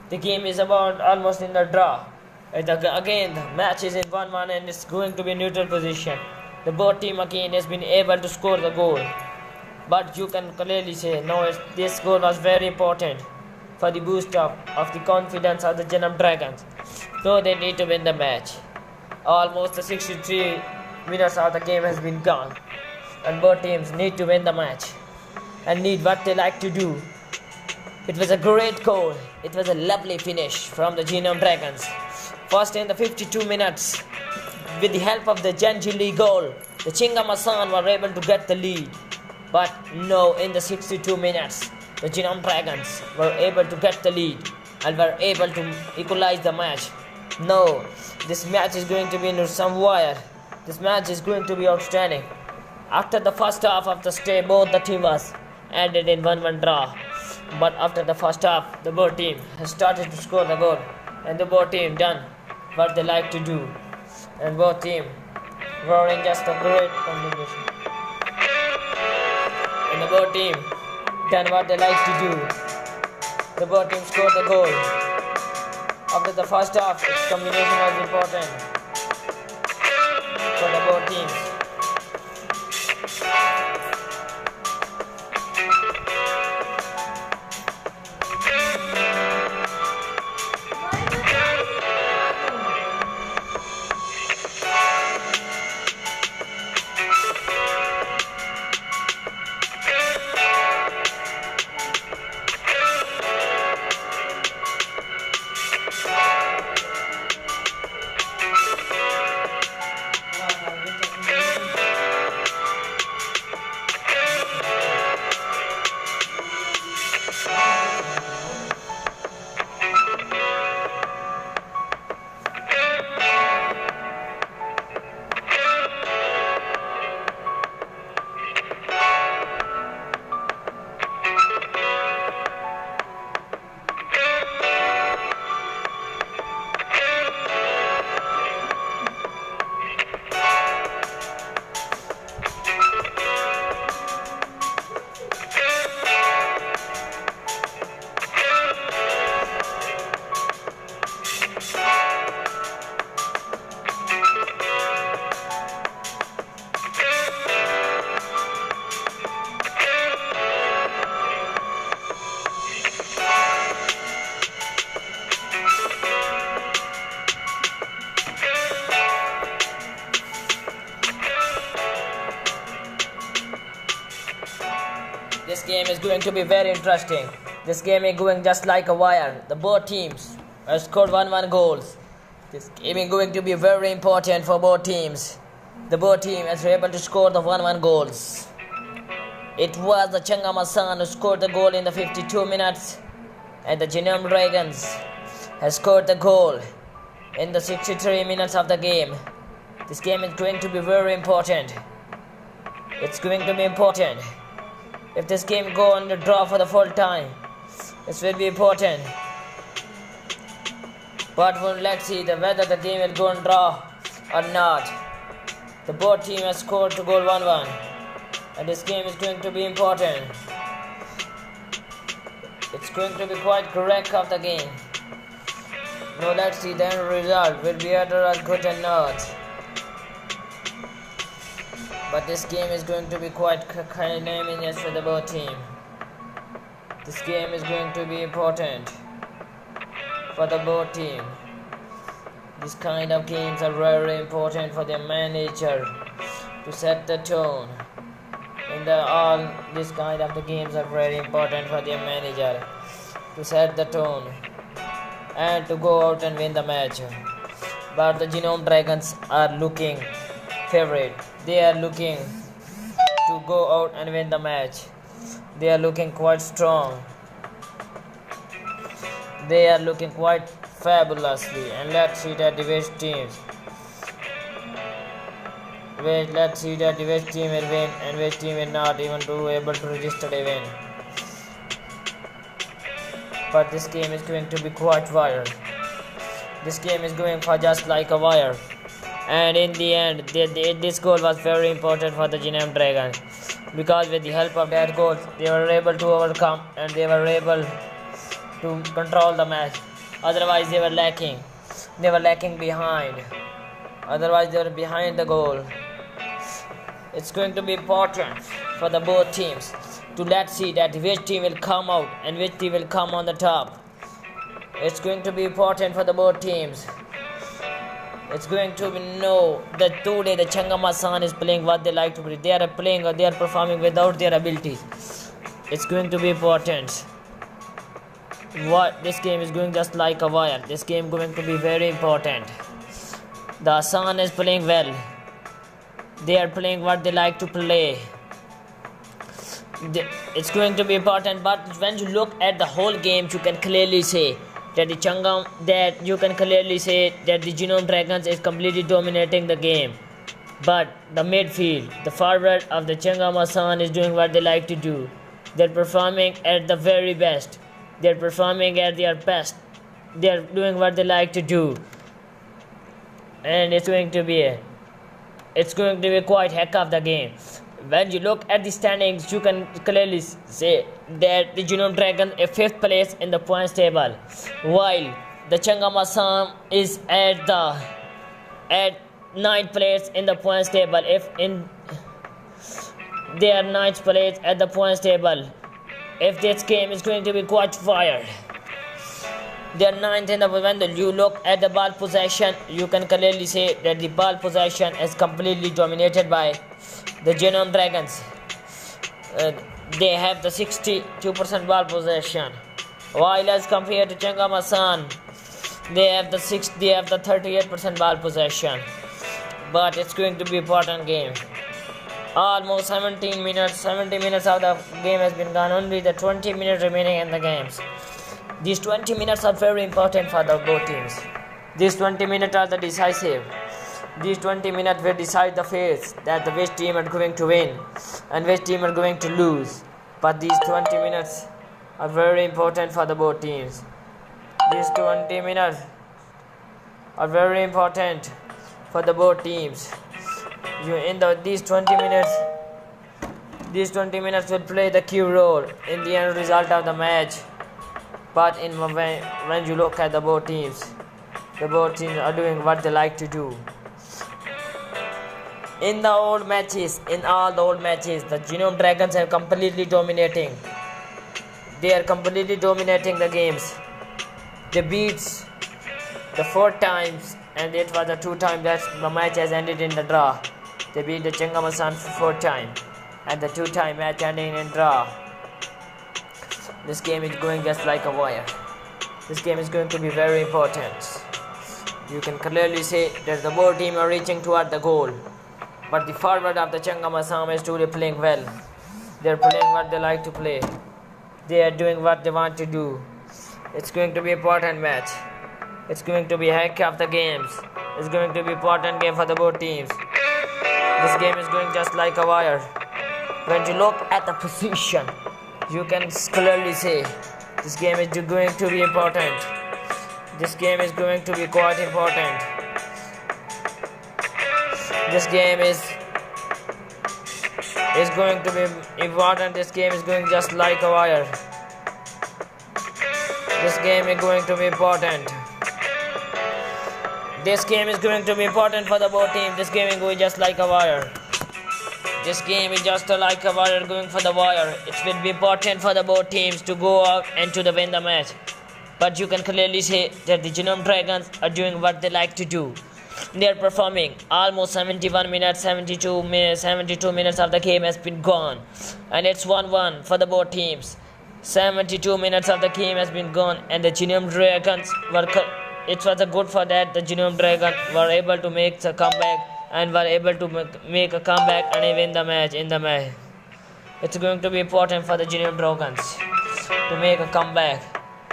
The game is about almost in the draw. Again, the match is in 1-1 and it's going to be a neutral position. The both team again has been able to score the goal. But you can clearly say, this goal was very important for the boost up of the confidence of the Jeonnam Dragons. So they need to win the match. Almost the 63 minutes of the game has been gone. And both teams need to win the match. And need what they like to do. It was a great goal. It was a lovely finish from the Jeonnam Dragons. First in the 52 minutes, with the help of the Gently goal, the Chungnam Asan were able to get the lead. But no, in the 62 minutes, the Jeonnam Dragons were able to get the lead and were able to equalize the match. No, this match is going to be in some wire. This match is going to be outstanding. After the first half of the stay, both the teams was ended in 1-1 draw. But after the first half, the both team has started to score the goal, and the both team done what they like to do, and both team were in just a great combination. And the both team done what they like to do. The both team scored the goal. After the first half, its combination was important for the both teams. game is going to be very interesting. This game is going just like a wire. The both teams have scored 1-1 goals. This game is going to be very important for both teams. The both teams are able to score the 1-1 goals. It was the Chungnam Asan who scored the goal in the 52 minutes, and the Jeonnam Dragons has scored the goal in the 63 minutes of the game. This game is going to be very important. It's going to be important. If this game go on the draw for the full time, it will be important. But let's see whether the game will go on draw or not. The both teams have scored to goal 1-1, and this game is going to be important. It's going to be quite correct of the game. Now let's see the end result will be either as good or not. But this game is going to be quite dynamic for the both teams. This game is going to be important for the both teams. These kind of games are very important for the manager to set the tone. All these kind of the games are very important for the manager to set the tone and to go out and win the match. But the Jeonnam Dragons are looking favorite. They are looking to go out and win the match. They are looking quite strong. They are looking quite fabulously. And let's see that the West teams. Let's see that the West team will win and West team will not even be able to register a win. But this game is going to be quite wire. This game is going for just like a wire. And in the end, this goal was very important for the Jeonnam Dragons, because with the help of that goal, they were able to overcome and they were able to control the match. Otherwise, they were lacking. They were lacking behind. Otherwise, they were behind the goal. It's going to be important for the both teams to let's see that which team will come out and which team will come on the top. It's going to be important for the both teams. It's going to be know that today the Chungnam Asan is playing what they like to play. They are playing or they are performing without their abilities. It's going to be important. What this game is going just like a wire. This game going to be very important. The Asan is playing well. They are playing what they like to play. It's going to be important. But when you look at the whole game, you can clearly say that the Jeonnam Dragons is completely dominating the game. But the midfield, the forward of the Chungnam Asan is doing what they like to do. They're performing at the very best. They're performing at their best. They're doing what they like to do. And it's going to be quite heck of the game. When you look at the standings, you can clearly say that the Jeonnam Dragons is 5th place in the points table, while the Chungnam Asan is at 9th place in the points table. They are 9th place at the points table. If this game is going to be quite fired, they are 9th in the. When you look at the ball possession, you can clearly say that the ball possession is completely dominated by the Jeonnam Dragons. They have the 62% ball possession, while as compared to Chungnam Asan, they have the 38% ball possession. But it's going to be important game. Almost 70 minutes of the game has been gone. Only the 20 minutes remaining in the games. These 20 minutes are very important for the both teams. These 20 minutes are the decisive. These 20 minutes will decide the fate that the which team are going to win and which team are going to lose. But these 20 minutes are very important for the both teams. These 20 minutes are very important for the both teams. These 20 minutes will play the key role in the end result of the match. But when you look at the both teams are doing what they like to do. In all the old matches, the Jeonnam Dragons are completely dominating. They are completely dominating the games. They beat the 4 times, and it was the 2 times that the match has ended in the draw. They beat the Chungnam Asan 4 times, and the 2-time match ending in draw. This game is going just like a wire. This game is going to be very important. You can clearly see that the both team are reaching toward the goal. But the forward of the Chungnam Asan is truly playing well. They are playing what they like to play. They are doing what they want to do. It's going to be an important match. It's going to be heck of the games. It's going to be an important game for the both teams. This game is going just like a wire. When you look at the position, you can clearly see this game is going to be important. This game is going to be quite important. This game is going to be important. This game is going just like a wire. This game is going to be important. This game is going to be important for the both teams. This game is going just like a wire. This game is just like a wire going for the wire. It will be important for the both teams to go out and to win the match. But you can clearly see that the Jeonnam Dragons are doing what they like to do. They are performing. Almost 71 minutes, 72 minutes of the game has been gone. And it's 1-1 for the both teams. 72 minutes of the game has been gone, and the Jeonnam Dragons it was a good for that. The Jeonnam Dragons were able to make the comeback and were able to make a comeback and win the match. It's going to be important for the Jeonnam Dragons to make a comeback,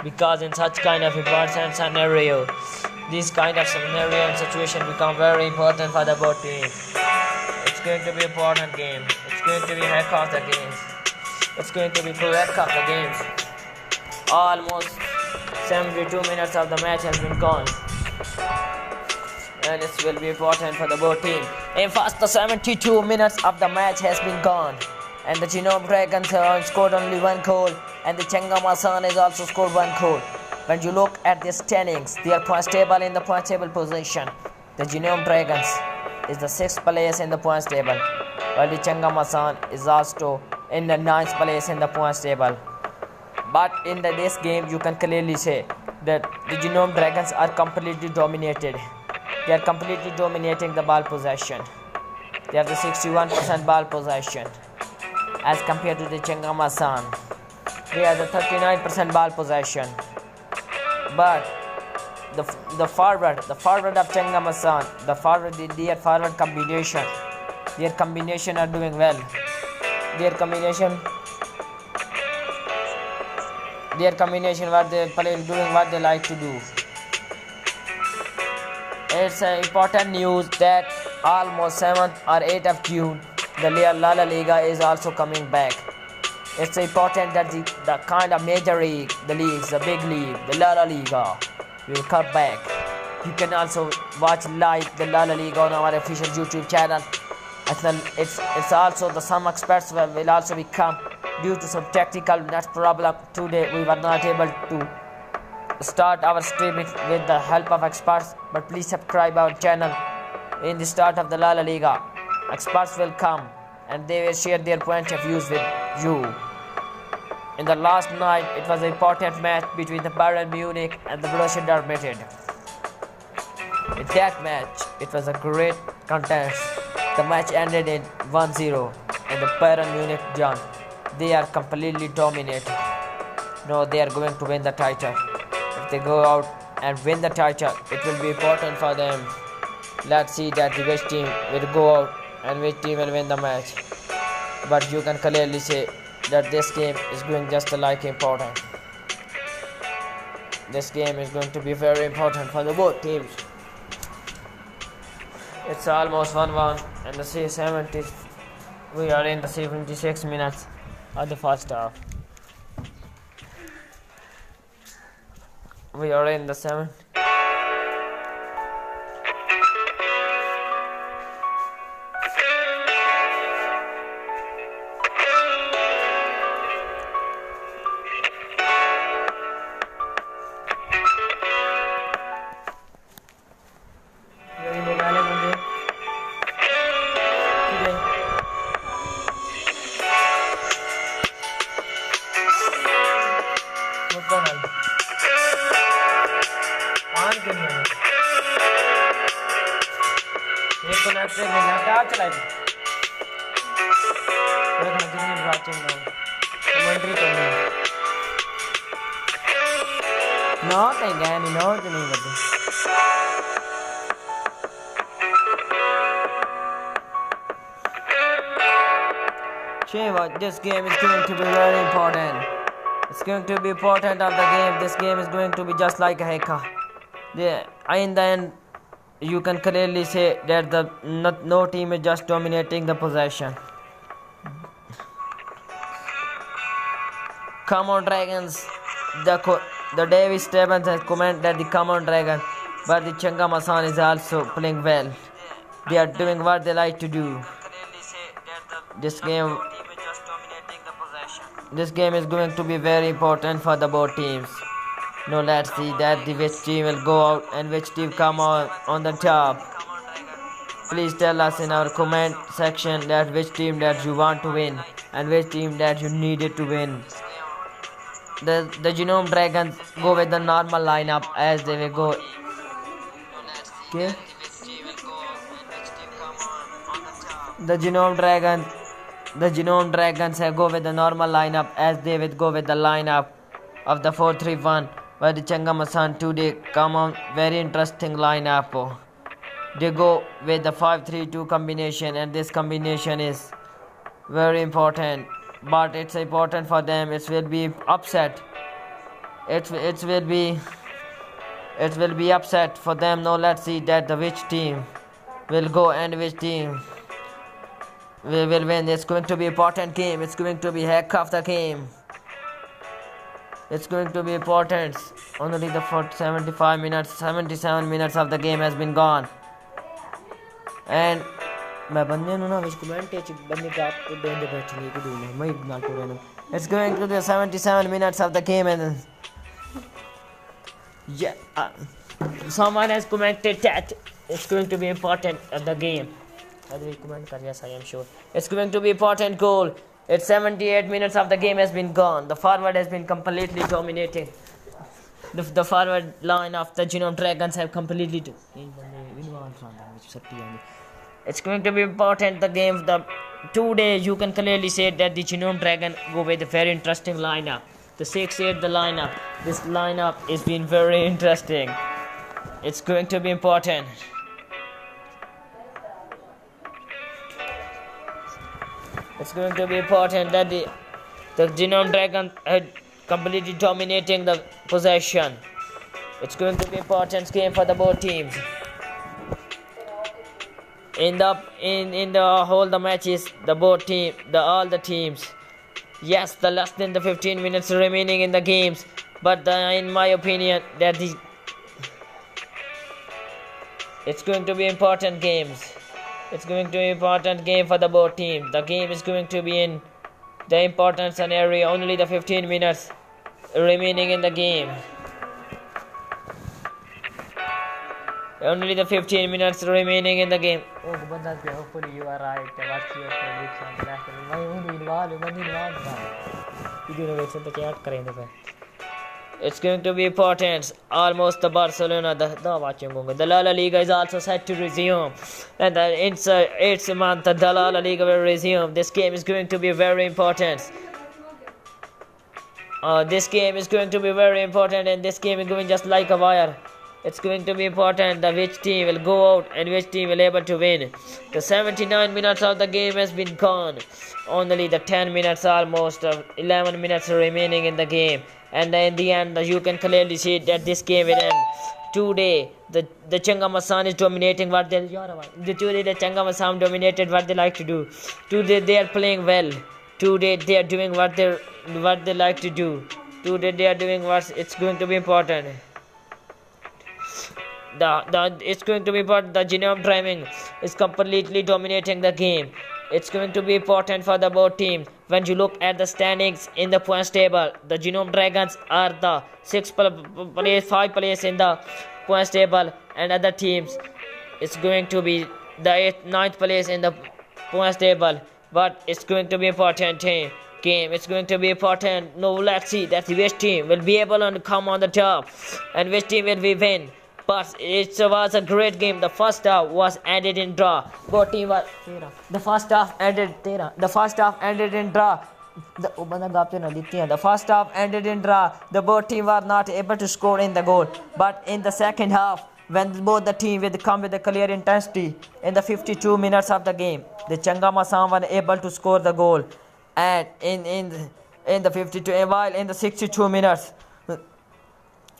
because in such kind of important scenario, this kind of scenario and situation become very important for the both teams. It's going to be important game. It's going to be heck of the games. It's going to be correct of the games. Almost 72 minutes of the match has been gone, and it will be important for the both teams. In first, the 72 minutes of the match has been gone, and the Jeonnam Dragons have scored only one goal, and the Chungnam Asan has also scored one goal. When you look at the standings, they are points table in the points table position. The Jeonnam Dragons is the 6th place in the points table, while the Chungnam Asan is also in the 9th place in the points table. But in this game, you can clearly say that the Jeonnam Dragons are completely dominated. They are completely dominating the ball possession. They have the 61% ball possession as compared to the Chungnam Asan. They have the 39% ball possession. But the forward of Chungnam Asan, their forward combination are doing well. Their combination what they play, doing what they like to do. It's important news that almost 7th or 8th of June, the La Liga is also coming back. It's important that the kind of major league, the leagues, the big league, the La Liga will come back. You can also watch live the La Liga on our official YouTube channel. It's also some experts will also become. Due to some technical net problem today, we were not able to start our streaming with the help of experts, but please subscribe our channel. In the start of the La Liga, experts will come and they will share their point of views with you. In the last night, it was an important match between the Bayern Munich and the Borussia Dortmund. In that match, it was a great contest. The match ended in 1-0 and the Bayern Munich won. They are completely dominating. No, they are going to win the title. If they go out and win the title, it will be important for them. Let's see that which team will go out and which team will win the match. But you can clearly say that this game is going just like important. This game is going to be very important for the both teams. It's almost 1-1 and the 70. We are in the 76 minutes of the first half. We are in the 7th. Commentary करनी है Not again, not anybody. Shiva, this game is going to be very important. It's going to be important of the game. This game is going to be just like a hacker. In the end, you can clearly say that no team is just dominating the possession. Come on, Dragons. The Davis Stevens has commented that the Come on Dragon, but the Chungnam Asan is also playing well. They are doing what they like to do. This game is going to be very important for the both teams. Now let's see that which team will go out and which team come on the top. Please tell us in our comment section that which team that you want to win and which team that you needed to win. The Jeonnam Dragons go with the normal lineup as they will go. Okay. The Jeonnam Dragons go with the normal lineup as they will go with the lineup of the 4-3-1. But the Chungnam Asan today come on very interesting lineup. They go with the 5-3-2 combination, and this combination is very important. But it's important for them. It will be upset. It will be upset for them. Now let's see that which team will go and which team will win. It's going to be important game. It's going to be heck of the game. It's going to be important. Only the 77 minutes of the game has been gone. And मैं बंदे नु ना विच comment च बंदे का आपको देंगे बैठने को दूना मैं इतना तो रहना. It's going to be 77 minutes of the game, and someone has commented that it's going to be important of the game. Yes, I am sure. It's going to be important goal. It's 78 minutes of the game has been gone. The forward has been completely dominating. The forward line of the Jeonnam Dragons have completely It's going to be important the game. Today you can clearly say that the Jeonnam Dragon go with a very interesting lineup. The 6-8 the lineup. This lineup has been very interesting. It's going to be important. It's going to be important that the Jeonnam Dragon are completely dominating the possession. It's going to be important game for the both teams. In the whole the matches, all the teams. Yes, the less than the 15 minutes remaining in the games, but in my opinion that it's going to be important games. It's going to be important game for the both teams. The game is going to be in the important scenario. Only the 15 minutes remaining in the game. Only the 15 minutes remaining in the game. Oh, hopefully you are right. What's your prediction? It's going to be important. Almost the Barcelona, the La Liga is also set to resume. And the 8th month, the La Liga will resume. This game is going to be very important. This game is going to be very important, and this game is going just like a wire. It's going to be important that which team will go out and which team will able to win. The 79 minutes of the game has been gone. Only the 10 minutes, almost 11 minutes remaining in the game. And in the end, you can clearly see that this game will end. Today, the Chungnam Asan is dominating what they dominated what they like to do. Today they are playing well. Today they are doing what they like to do. Today they are doing what it's going to be important. It's going to be important. The Jeonnam Driving is completely dominating the game. It's going to be important for the both teams. When you look at the standings in the points table, the Jeonnam Dragons are the 5th place in the points table, and other teams it's going to be the 9th place in the points table. But it's going to be important game. It's going to be important. Now let's see that which team will be able to come on the top and which team will we win. But it was a great game. The first half was ended in draw. Both team was the first half ended in draw. The first half ended in draw. The both teams were not able to score in the goal. But in the second half, when both the teams will come with a clear intensity, in the 52 minutes of the game, the Chungnam Asan were able to score the goal. And in the 52, while in the 62 minutes,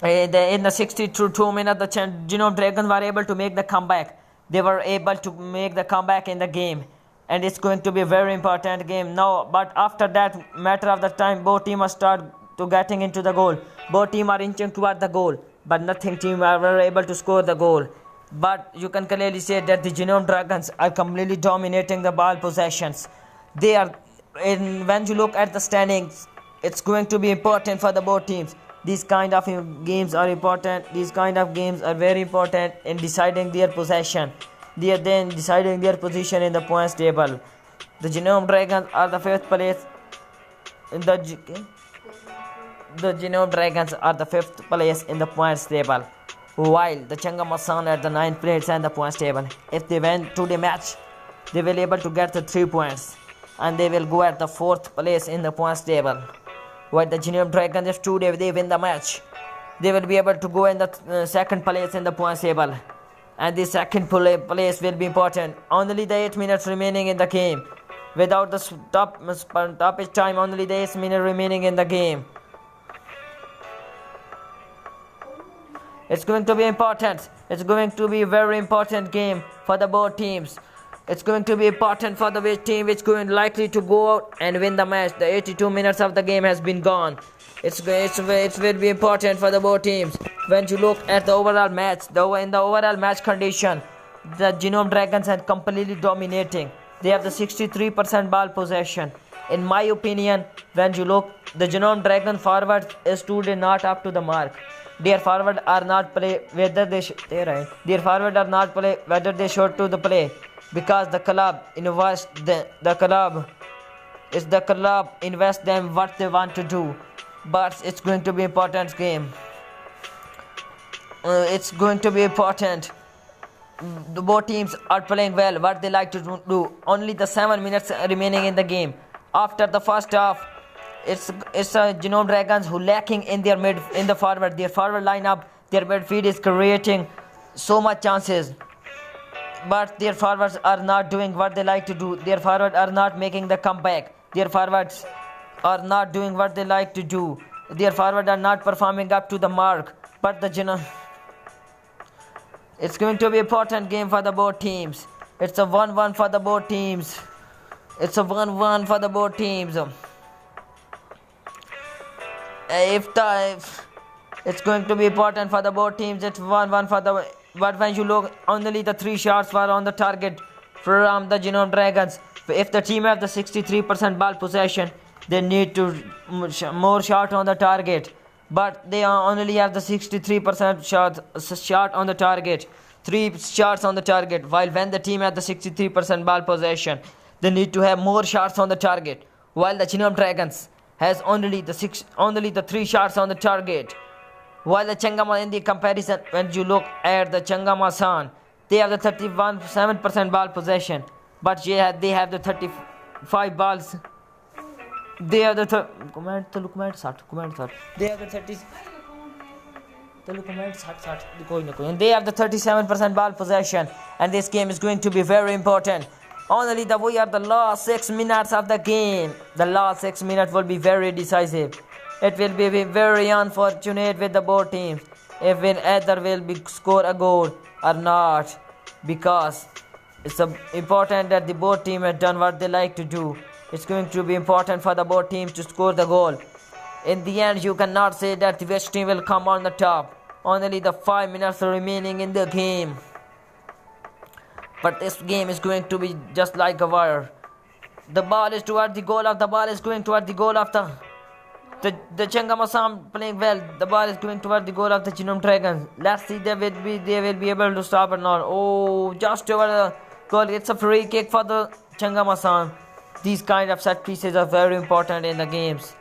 in the 62 minutes, the Jeonnam Dragons were able to make the comeback. They were able to make the comeback in the game, and it's going to be a very important game now. But after that matter of the time, both teams start to getting into the goal. Both teams are inching toward the goal, but nothing team were able to score the goal. But you can clearly say that the Jeonnam Dragons are completely dominating the ball possessions. They are, when you look at the standings, it's going to be important for the both teams. These kind of games are important. These kind of games are very important in deciding their possession. They are then deciding their position in the points table. The Jeonnam Dragons are the 5th place. The Jeonnam Dragons are the 5th place in the points table, while the Chungnam Asan at the 9th place in the points table. If they win today match, they will able to get the 3 points, and they will go at the 4th place in the points table. While the Jeonnam Dragons, if today they win the match, they will be able to go in the 2nd place in the points table, and the 2nd place will be important. Only the 8 minutes remaining in the game. Without the stoppage time, only the 8 minutes remaining in the game. It's going to be important. It's going to be a very important game for the both teams. It's going to be important for the team which going likely to go out and win the match. The 82 minutes of the game has been gone. It will be important for the both teams. When you look at the overall match, in the overall match condition, the Jeonnam Dragons are completely dominating. They have the 63% ball possession. In my opinion, when you look, the Jeonnam Dragon forward is today not up to the mark. Their forward are not play whether they their forward are not play whether they should to the play, because the club invest the club invest them what they want to do. But it's going to be important game. It's going to be important. The both teams are playing well what they like to do. Only the 7 minutes remaining in the game. After the first half, it's Jeonnam Dragons who lacking in their their forward lineup. Their midfield is creating so much chances, but their forwards are not doing what they like to do. Their forwards are not making the comeback. Their forwards are not doing what they like to do. Their forwards are not performing up to the mark. But the it's going to be an important game for the both teams. It's a 1-1 for the both teams. It's a 1-1 for the both teams. If it's going to be important for the both teams, it's 1-1 for the. But when you look, only the 3 shots were on the target from the Jeonnam Dragons. If the team have the 63% ball possession, they need to more shot on the target. But they only have the 63% shot on the target. 3 shots on the target. While when the team has the 63% ball possession, they need to have more shots on the target. While the Jeonnam Dragons has only the 3 shots on the target. While the Chungnam, in the comparison, when you look at the Chungnam Asan, they have the 7% ball possession, but they have the 35 balls. They have the They have the 30. They have the 37% ball possession, and this game is going to be very important. Only we are the last 6 minutes of the game. The last 6 minutes will be very decisive. It will be very unfortunate with the both teams if either will score a goal or not, because it's important that the both teams have done what they like to do. It's going to be important for the both teams to score the goal. In the end, you cannot say that the West team will come on the top. Only the 5 minutes remaining in the game. But this game is going to be just like a wire. The ball is toward the goal of the ball is going toward the goal of the Chungnam Asan playing well. The ball is going toward the goal of the Jeonnam Dragons. Let's see they will be able to stop or not. Oh, just over the goal. It's a free kick for the Chungnam Asan. These kind of set pieces are very important in the games.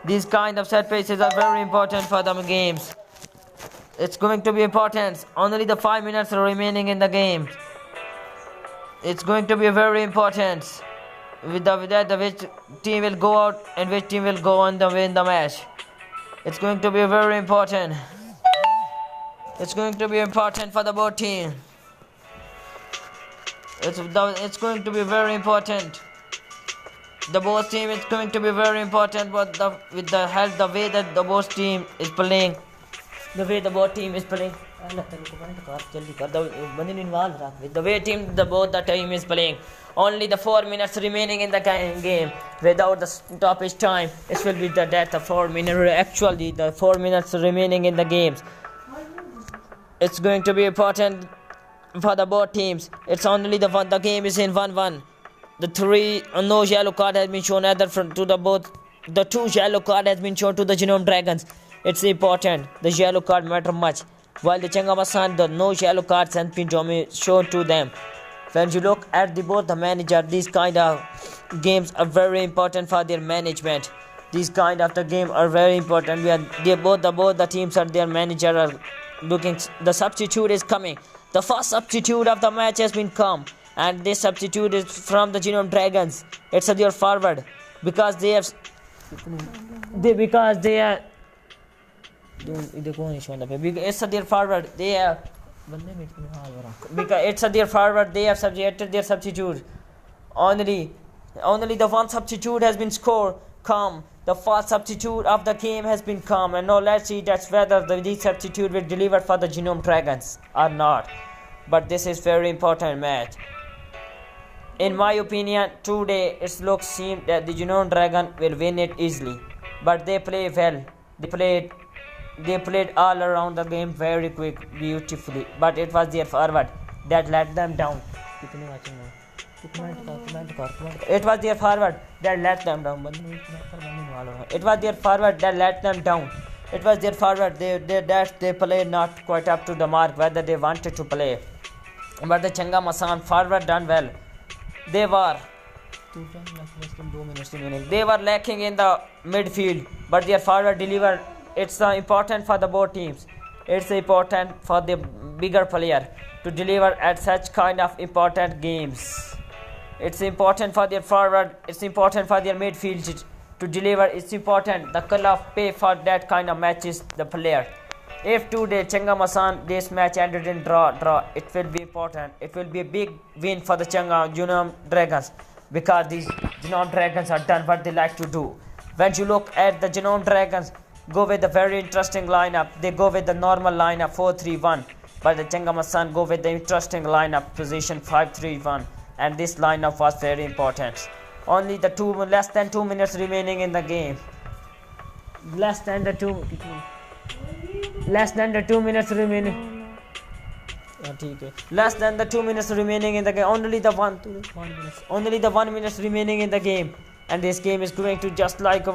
These kind of set pieces are very important for the games. It's going to be important. Only the 5 minutes remaining in the game. It's going to be very important. with which team will go out and which team will go on to win the match. It's going to be very important. It's going to be important for the both team. It's going to be very important. The both team is going to be very important, but with the help, the way that the both team is playing, the way the both team is playing, with the way both the team is playing. Only the 4 minutes remaining in the game. Without the stoppage time, it will be the death of 4 minutes. Actually, the 4 minutes remaining in the games. It's going to be important for the both teams. It's only the game is in 1-1. No yellow card has been shown either to the both. The 2 yellow card has been shown to the Jeonnam Dragons. It's important. The yellow card matter much. While the Chungnam Asan, the no yellow cards has been shown to them. When you look at both the manager, these kind of games are very important for their management. These kind of the game are very important. Both the teams and their manager are looking. The substitute is coming. The first substitute of the match has been come, and this substitute is from the Jeonnam Dragons. It's their forward because they are. It's their forward. They are. Because it's their forward, they have subjected their substitute. Only the one substitute has been scored. The first substitute of the game has been come, and now let's see that's whether this substitute will deliver for the Jeonnam Dragons or not. But this is very important match. In my opinion, today it seems that the Jeonnam Dragon will win it easily. But they play well. They played all around the game very quick, beautifully. But it was their forward that let them down. It was their forward that let them down. It was their forward that let them down. It was their forward. They played not quite up to the mark whether they wanted to play. But the Chungnam Asan forward done well. They were lacking in the midfield, but their forward delivered. It's important for the both teams. It's important for the bigger player to deliver at such kind of important games. It's important for their forward. It's important for their midfield to deliver. It's important the club pay for that kind of matches the player. If today Chungnam Asan this match ended in draw, it will be important. It will be a big win for the Jeonnam Dragons because these Jeonnam Dragons are done what they like to do. When you look at the Jeonnam Dragons, go with a very interesting lineup. They go with the normal lineup 4-3-1, but the Chungnam Asan go with the interesting lineup position 5-3-1, and this lineup was very important. Only less than 2 minutes remaining in the game. Less than the 2 minutes remaining. Less than the 2 minutes remaining in the game. Only the 1 minute remaining in the game. And this game is going to just like the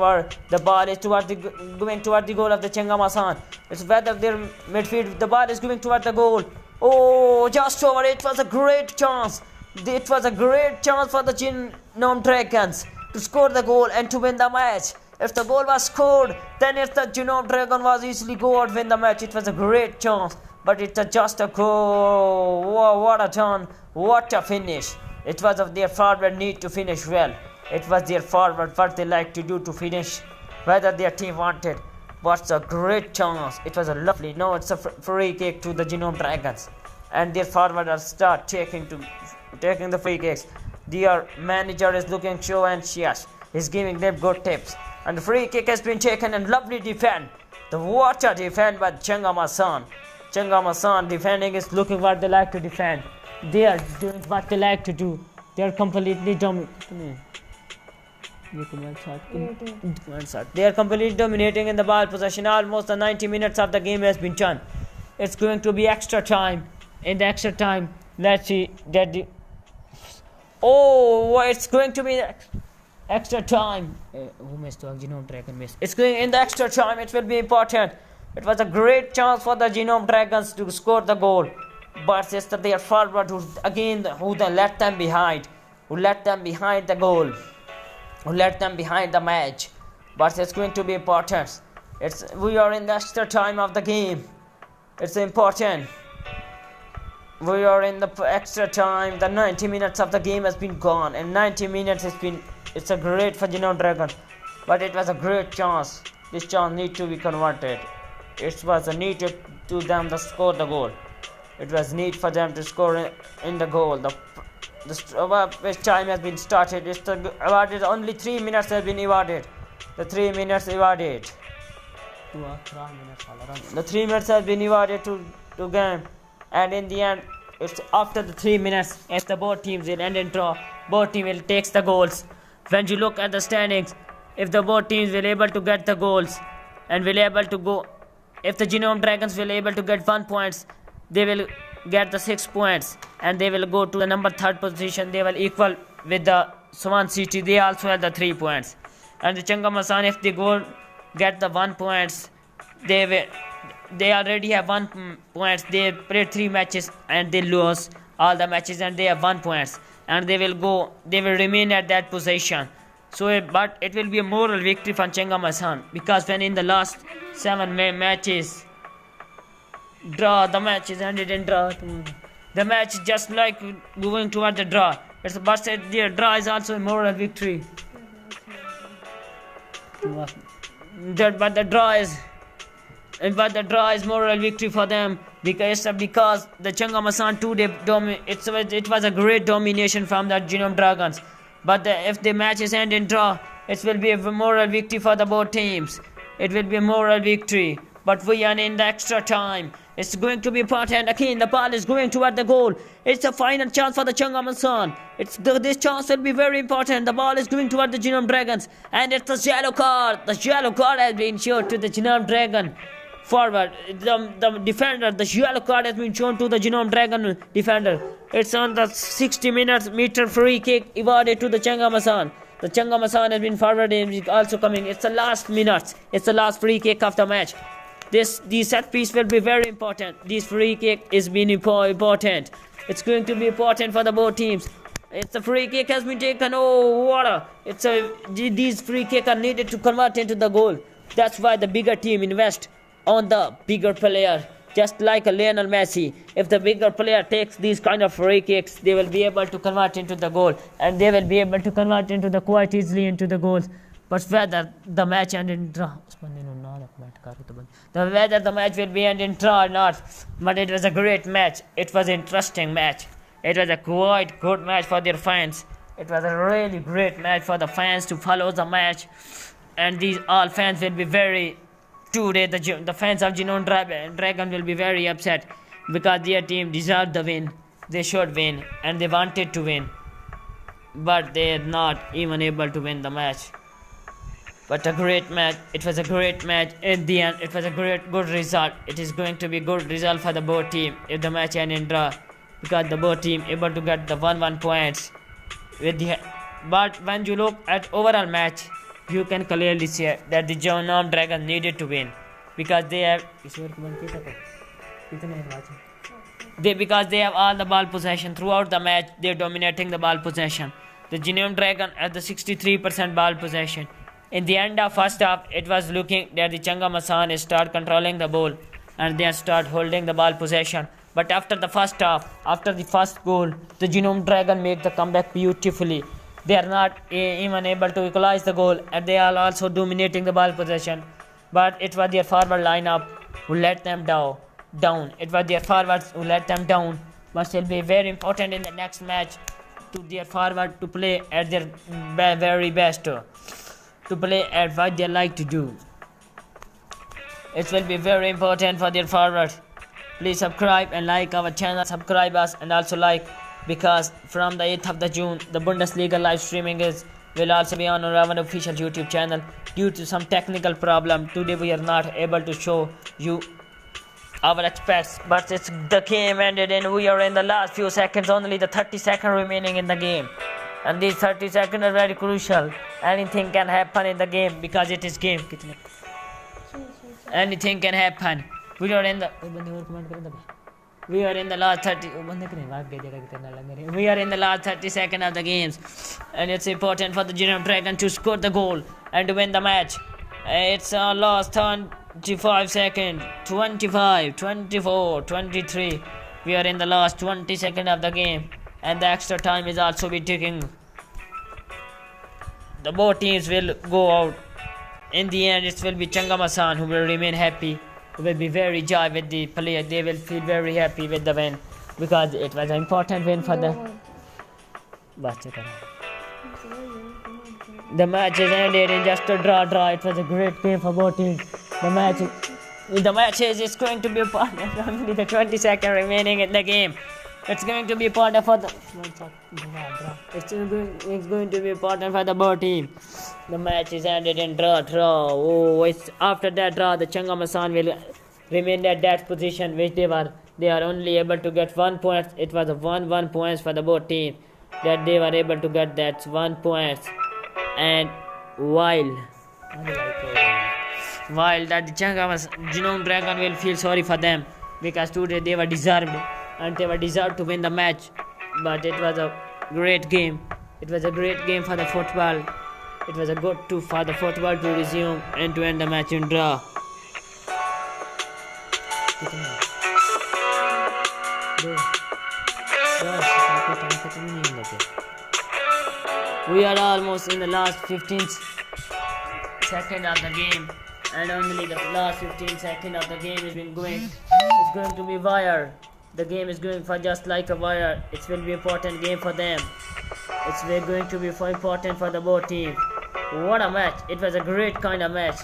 ball is going toward the goal of the Chungnam Asan. It's whether their midfield, the ball is going toward the goal. Oh, just over. It was a great chance. It was a great chance for the Jeonnam Dragons to score the goal and to win the match. If the goal was scored, then if the Jeonnam Dragon was easily go out win the match. It was a great chance, but it's just a goal. Wow, what a turn! What a finish! It was of their forward need to finish well. It was their forward what they like to do to finish, whether their team wanted. What's a great chance! It was a lovely. No, it's a free kick to the Jeonnam Dragons, and their forward are start taking the free kicks. Their manager is looking so anxious. He's giving them good tips, and the free kick has been taken and lovely defend. The water defend by Chungnam Asan. Chungnam Asan defending is looking what they like to defend. They are doing what they like to do. They are completely dominating. They are completely dominating in the ball possession. Almost the 90 minutes of the game has been done. It's going to be extra time. In the extra time, let's see that it's going to be extra time. Who missed? Jeonnam Dragon missed. It's going in the extra time. It will be important. It was a great chance for the Jeonnam Dragons to score the goal, but it's their forward who let them behind, who let them behind the goal, who let them behind the match. But it's going to be important. We are in the extra time of the game. It's important. we are in the extra time. The 90 minutes of the game has been gone, and 90 minutes it's a great for Jeonnam Dragon, but it was a great chance. This chance need to be converted. It was a need to them to score the goal. It was need for them to score in the goal. The time has been started. It's awarded only 3 minutes have been awarded. The 3 minutes awarded. The 3 minutes have been awarded to game, and in the end, it's after the 3 minutes. If the both teams will end in draw, both team will take the goals. When you look at the standings, if the both teams will able to get the goals and will able to go, if the Jeonnam Dragons will able to get 1 point, they will get the 6 points and they will go to the number 3rd position. They will equal with the Swan City. They also have the 3 points. And the Chungnam Asan, if they go get the 1 points, they already have 1 point. They played 3 matches and they lose all the matches and they have 1 point, and they will remain at that position. So but it will be a moral victory for Chungnam Asan, because when in the last 7 matches draw, the matches ended in draw. The match just like going toward the draw. But the draw is also a moral victory. But the draw is moral victory for them, because the Chungnam Asan it was a great domination from the Jeonnam Dragons. But if the matches end in draw, it will be a moral victory for the both teams. It will be a moral victory. But we are in the extra time. It's going to be important. Again, the ball is going toward the goal. It's a final chance for the Chungnam Asan. This chance will be very important. The ball is going toward the Jeonnam Dragons, and it's a yellow card. The yellow card has been shown to the Jeonnam Dragon forward. The defender, the yellow card has been shown to the Jeonnam Dragon defender. It's on the 60-meter free kick awarded to the Chungnam Asan. The Chungnam Asan has been forwarded and also coming. It's the last minute. It's the last free kick of the match. The set piece will be very important. This free kick is being important. It's going to be important for the both teams. It's a free kick has been taken. Oh, water! These free kick are needed to convert into the goal. That's why the bigger team invest on the bigger player. Just like a Lionel Messi, if the bigger player takes these kind of free kicks, they will be able to convert into the goal, and they will be able to convert into the quite easily into the goals. But whether the match end in draw, whether the match will be end in draw or not, but it was a great match. It was an interesting match. It was a quite good match for their fans. It was a really great match for the fans to follow the match, and these all fans will be very. Today, the fans of Jeonnam Dragon will be very upset, because their team deserved the win. They should win, and they wanted to win, but they are not even able to win the match. But a great match. It was a great match. In the end, it was a good result. It is going to be good result for the both team if the match ends in draw, because the both team able to get the 1-1 points. But when you look at overall match, you can clearly see that the Jeonnam Dragon needed to win, because they have all the ball possession throughout the match. They're dominating the ball possession. The Jeonnam Dragon has the 63% ball possession. In the end of first half, it was looking that the Chungnam Asan start controlling the ball and they start holding the ball possession. But after the first half, after the first goal, the Jeonnam Dragon make the comeback beautifully. They are not even able to equalize the goal, and they are also dominating the ball possession. But it was their forward lineup who let them down. It was their forwards who let them down. But it will be very important in the next match to their forward to play at their very best, to play at what they like to do. It will be very important for their forward. Please subscribe and like our channel. Subscribe us and also like, because from the 8th of June, the Bundesliga live streaming will also be on our official YouTube channel. Due to some technical problem, today we are not able to show you our experts, but the game ended and we are in the last few seconds, only the 30 seconds remaining in the game. And these 30 seconds are very crucial. Anything can happen in the game, because it is game. Anything can happen. We are in the last 30. We are in the last 30 seconds of the games, and it's important for the Jeonnam Dragon to score the goal and to win the match. It's last 25 seconds. 25, 24, 23. We are in the last 20 seconds of the game, and the extra time is also be ticking. The both teams will go out. In the end, it will be Chungnam Asan who will remain happy, who will be very joy with the player. They will feel very happy with the win because it was an important win for the. The match is ended in just a draw. It was a great game for both teams. The match is going to be a part of only the 20 seconds remaining in the game. It's going to be important for the. It's going to be important for the both team. The match is ended in draw. Oh, it's after that draw, the Chungnam Asan will remain at that position which they were. They are only able to get 1 point. It was a 1-1 points for the both teams that they were able to get that 1 point. And while that the Jeonnam Dragon will feel sorry for them because today they were deserved and they were deserved to win the match. But it was a great game. It was a great game for the football. It was a good for the football to resume and to end the match in draw. We are almost in the last 15 seconds of the game, and only the last 15 seconds of the game has been going. It's going to be wire. The game is going for just like a wire. It will be important game for them. It's going to be important for the both teams. What a match! It was a great kind of match.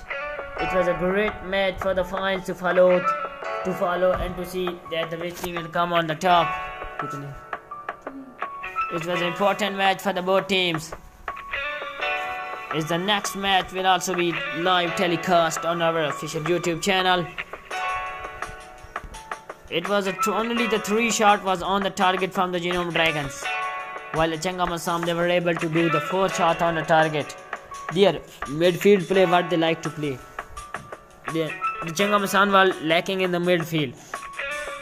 It was a great match for the fans to follow and to see that the which team will come on the top. It was an important match for the both teams. The next match will also be live telecast on our official YouTube channel. It was only the 3 shot was on the target from the Jeonnam Dragons, while the Chungnam Asan they were able to do the 4 shot on the target. Their midfield play what they like to play. The Chungnam Asan were lacking in the midfield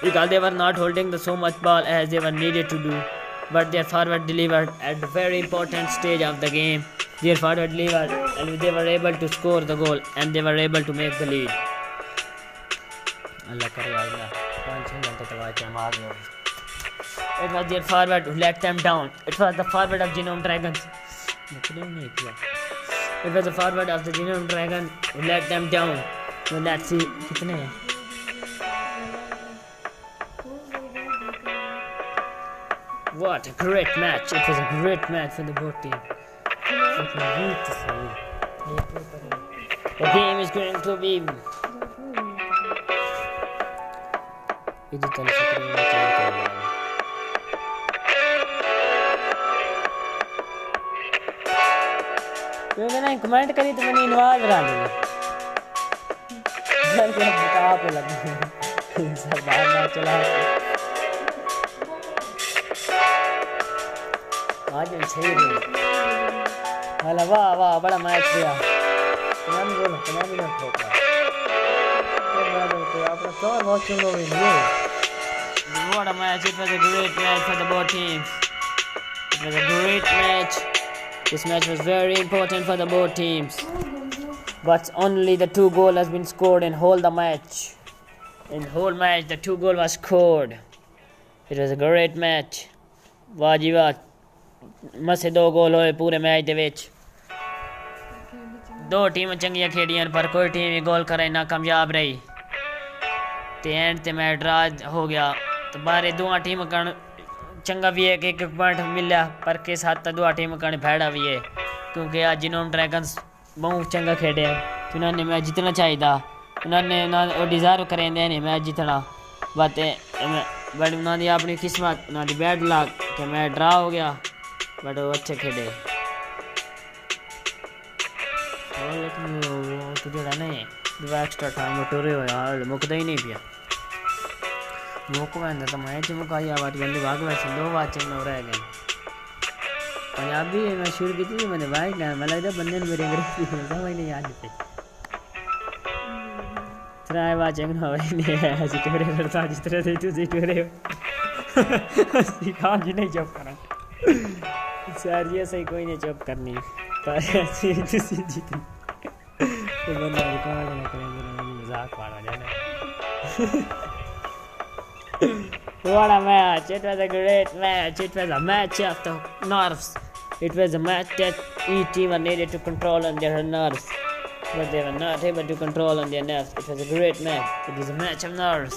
because they were not holding so much ball as they were needed to do. But their forward delivered at a very important stage of the game. Their forward delivered and they were able to score the goal and they were able to make the lead. It was their forward who let them down. It was the forward of Jeonnam Dragons. It was the forward of the Jeonnam Dragon who let them down. So let's see. What a great match. It was a great match for the both teams. The game is going to be comment करी तो मैंने इनवाज रहा चला आज सही वाह वाह वाह बड़ा मैच किया What a match. It was a great match for the both teams. It was a great match. This match was very important for the both teams. But only the 2 goals has been scored in whole the match. In whole match, the 2 goals was scored. It was a great match. वाह जी वाह मसे 2 गोल होए पूरे match दे विच 2 टीमां चंगियां खेडियां पर कोई team भी गोल करे ना कामयाब रही ते एंड ते मैच ड्रा हो गया तो बारे 2 टीम कण चंगा भी है कि 1 पॉइंट मिला पर के साथ 2 टीम कण भैड़ा भी है क्योंकि आज जेन्नम ड्रैगन्स बहुत चंगा खेडे उन्होंने मैच जीतना चाहिए उन्होंने डिजर्व करेंगे ने मैच जीतना बट उन्होंने अपनी किस्मत उन्होंने बैड लक कि मैच ड्रा हो गया बट वो अच्छे खेडे तो जेड़ा नहीं एक्स्ट्रा टाइम टुरे हो यार मुकदा ही नहीं पिया मुक वैंदा तो मैच मुकाई आवाज बंदे भाग वैसे 2 बार चंगा रह गए पंजाबी मैं शुरू की थी मैंने भाई मैं लगता बंदे ने मेरे अंग्रेजी समझ नहीं आ जाते ट्राई बार चंगा भाई नहीं है ऐसे टुरे करता जिस तरह से तू टुरे सिखा जी नहीं चुप करा सर ये सही कोई नहीं चुप करनी पर सीधी सीधी तो बंदा रिकॉर्ड ना करेंगे मजाक मारा जाना What a match! It was a great match. It was a match of the nerves. It was a match that each team needed to control on their nerves, but they were not able to control on their nerves. It was a great match. It is a match of nerves.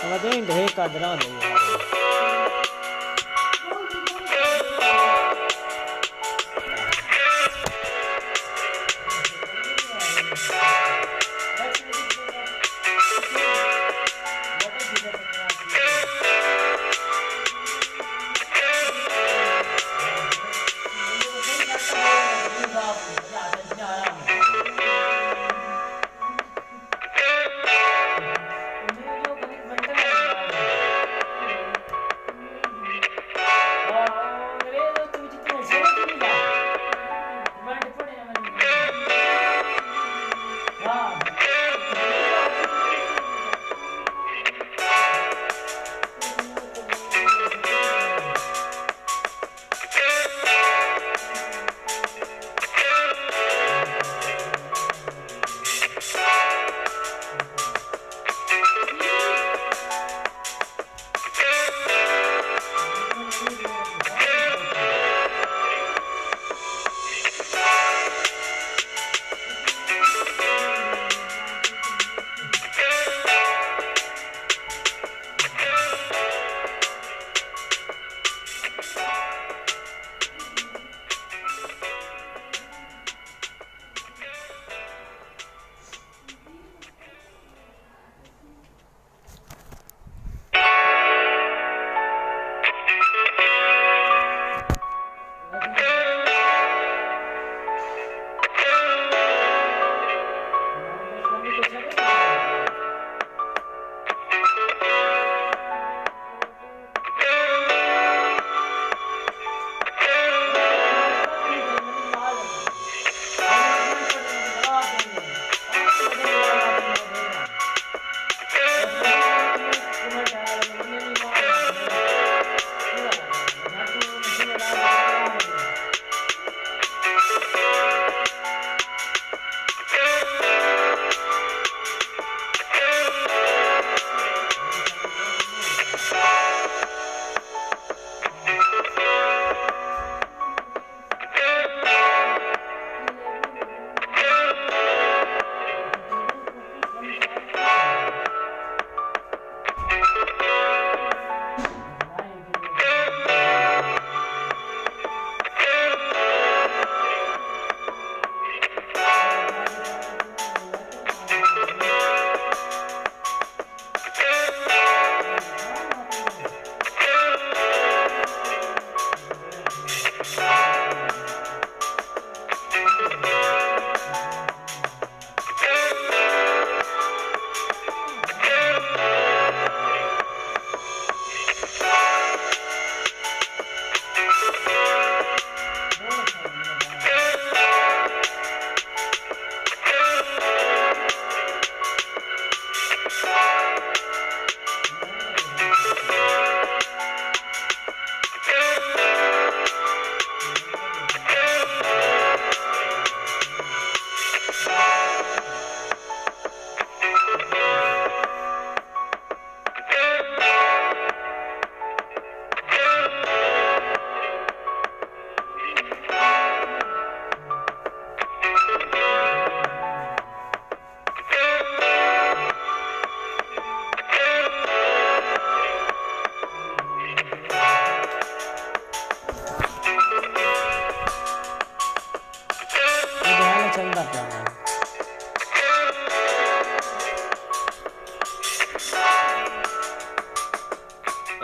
I'm going to hit the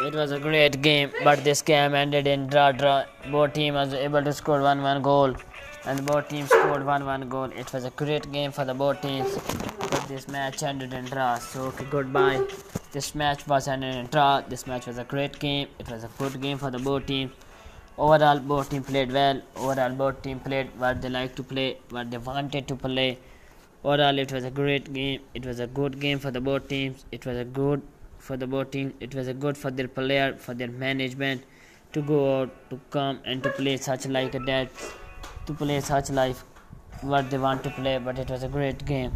It was a great game, but this game ended in draw. Both teams was able to score 1-1 goal, and both teams scored 1-1 goal. It was a great game for the both teams, but this match ended in draw. So okay, goodbye. This match was ended in draw. This match was a great game. It was a good game for the both teams. Overall, both teams played well. Overall, both teams played what they like to play, what they wanted to play. Overall, it was a great game. It was a good game for the both teams. It was a good for the both teams. It was a good for their player, for their management, to go out to come and to play such like that, to play such life what they want to play. But it was a great game,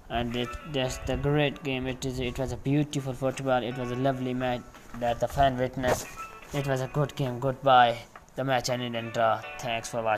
and that's the great game. It was a beautiful football. It was a lovely match that the fan witnessed. It was a good game. Goodbye. The match ended in draw. Thanks for watching.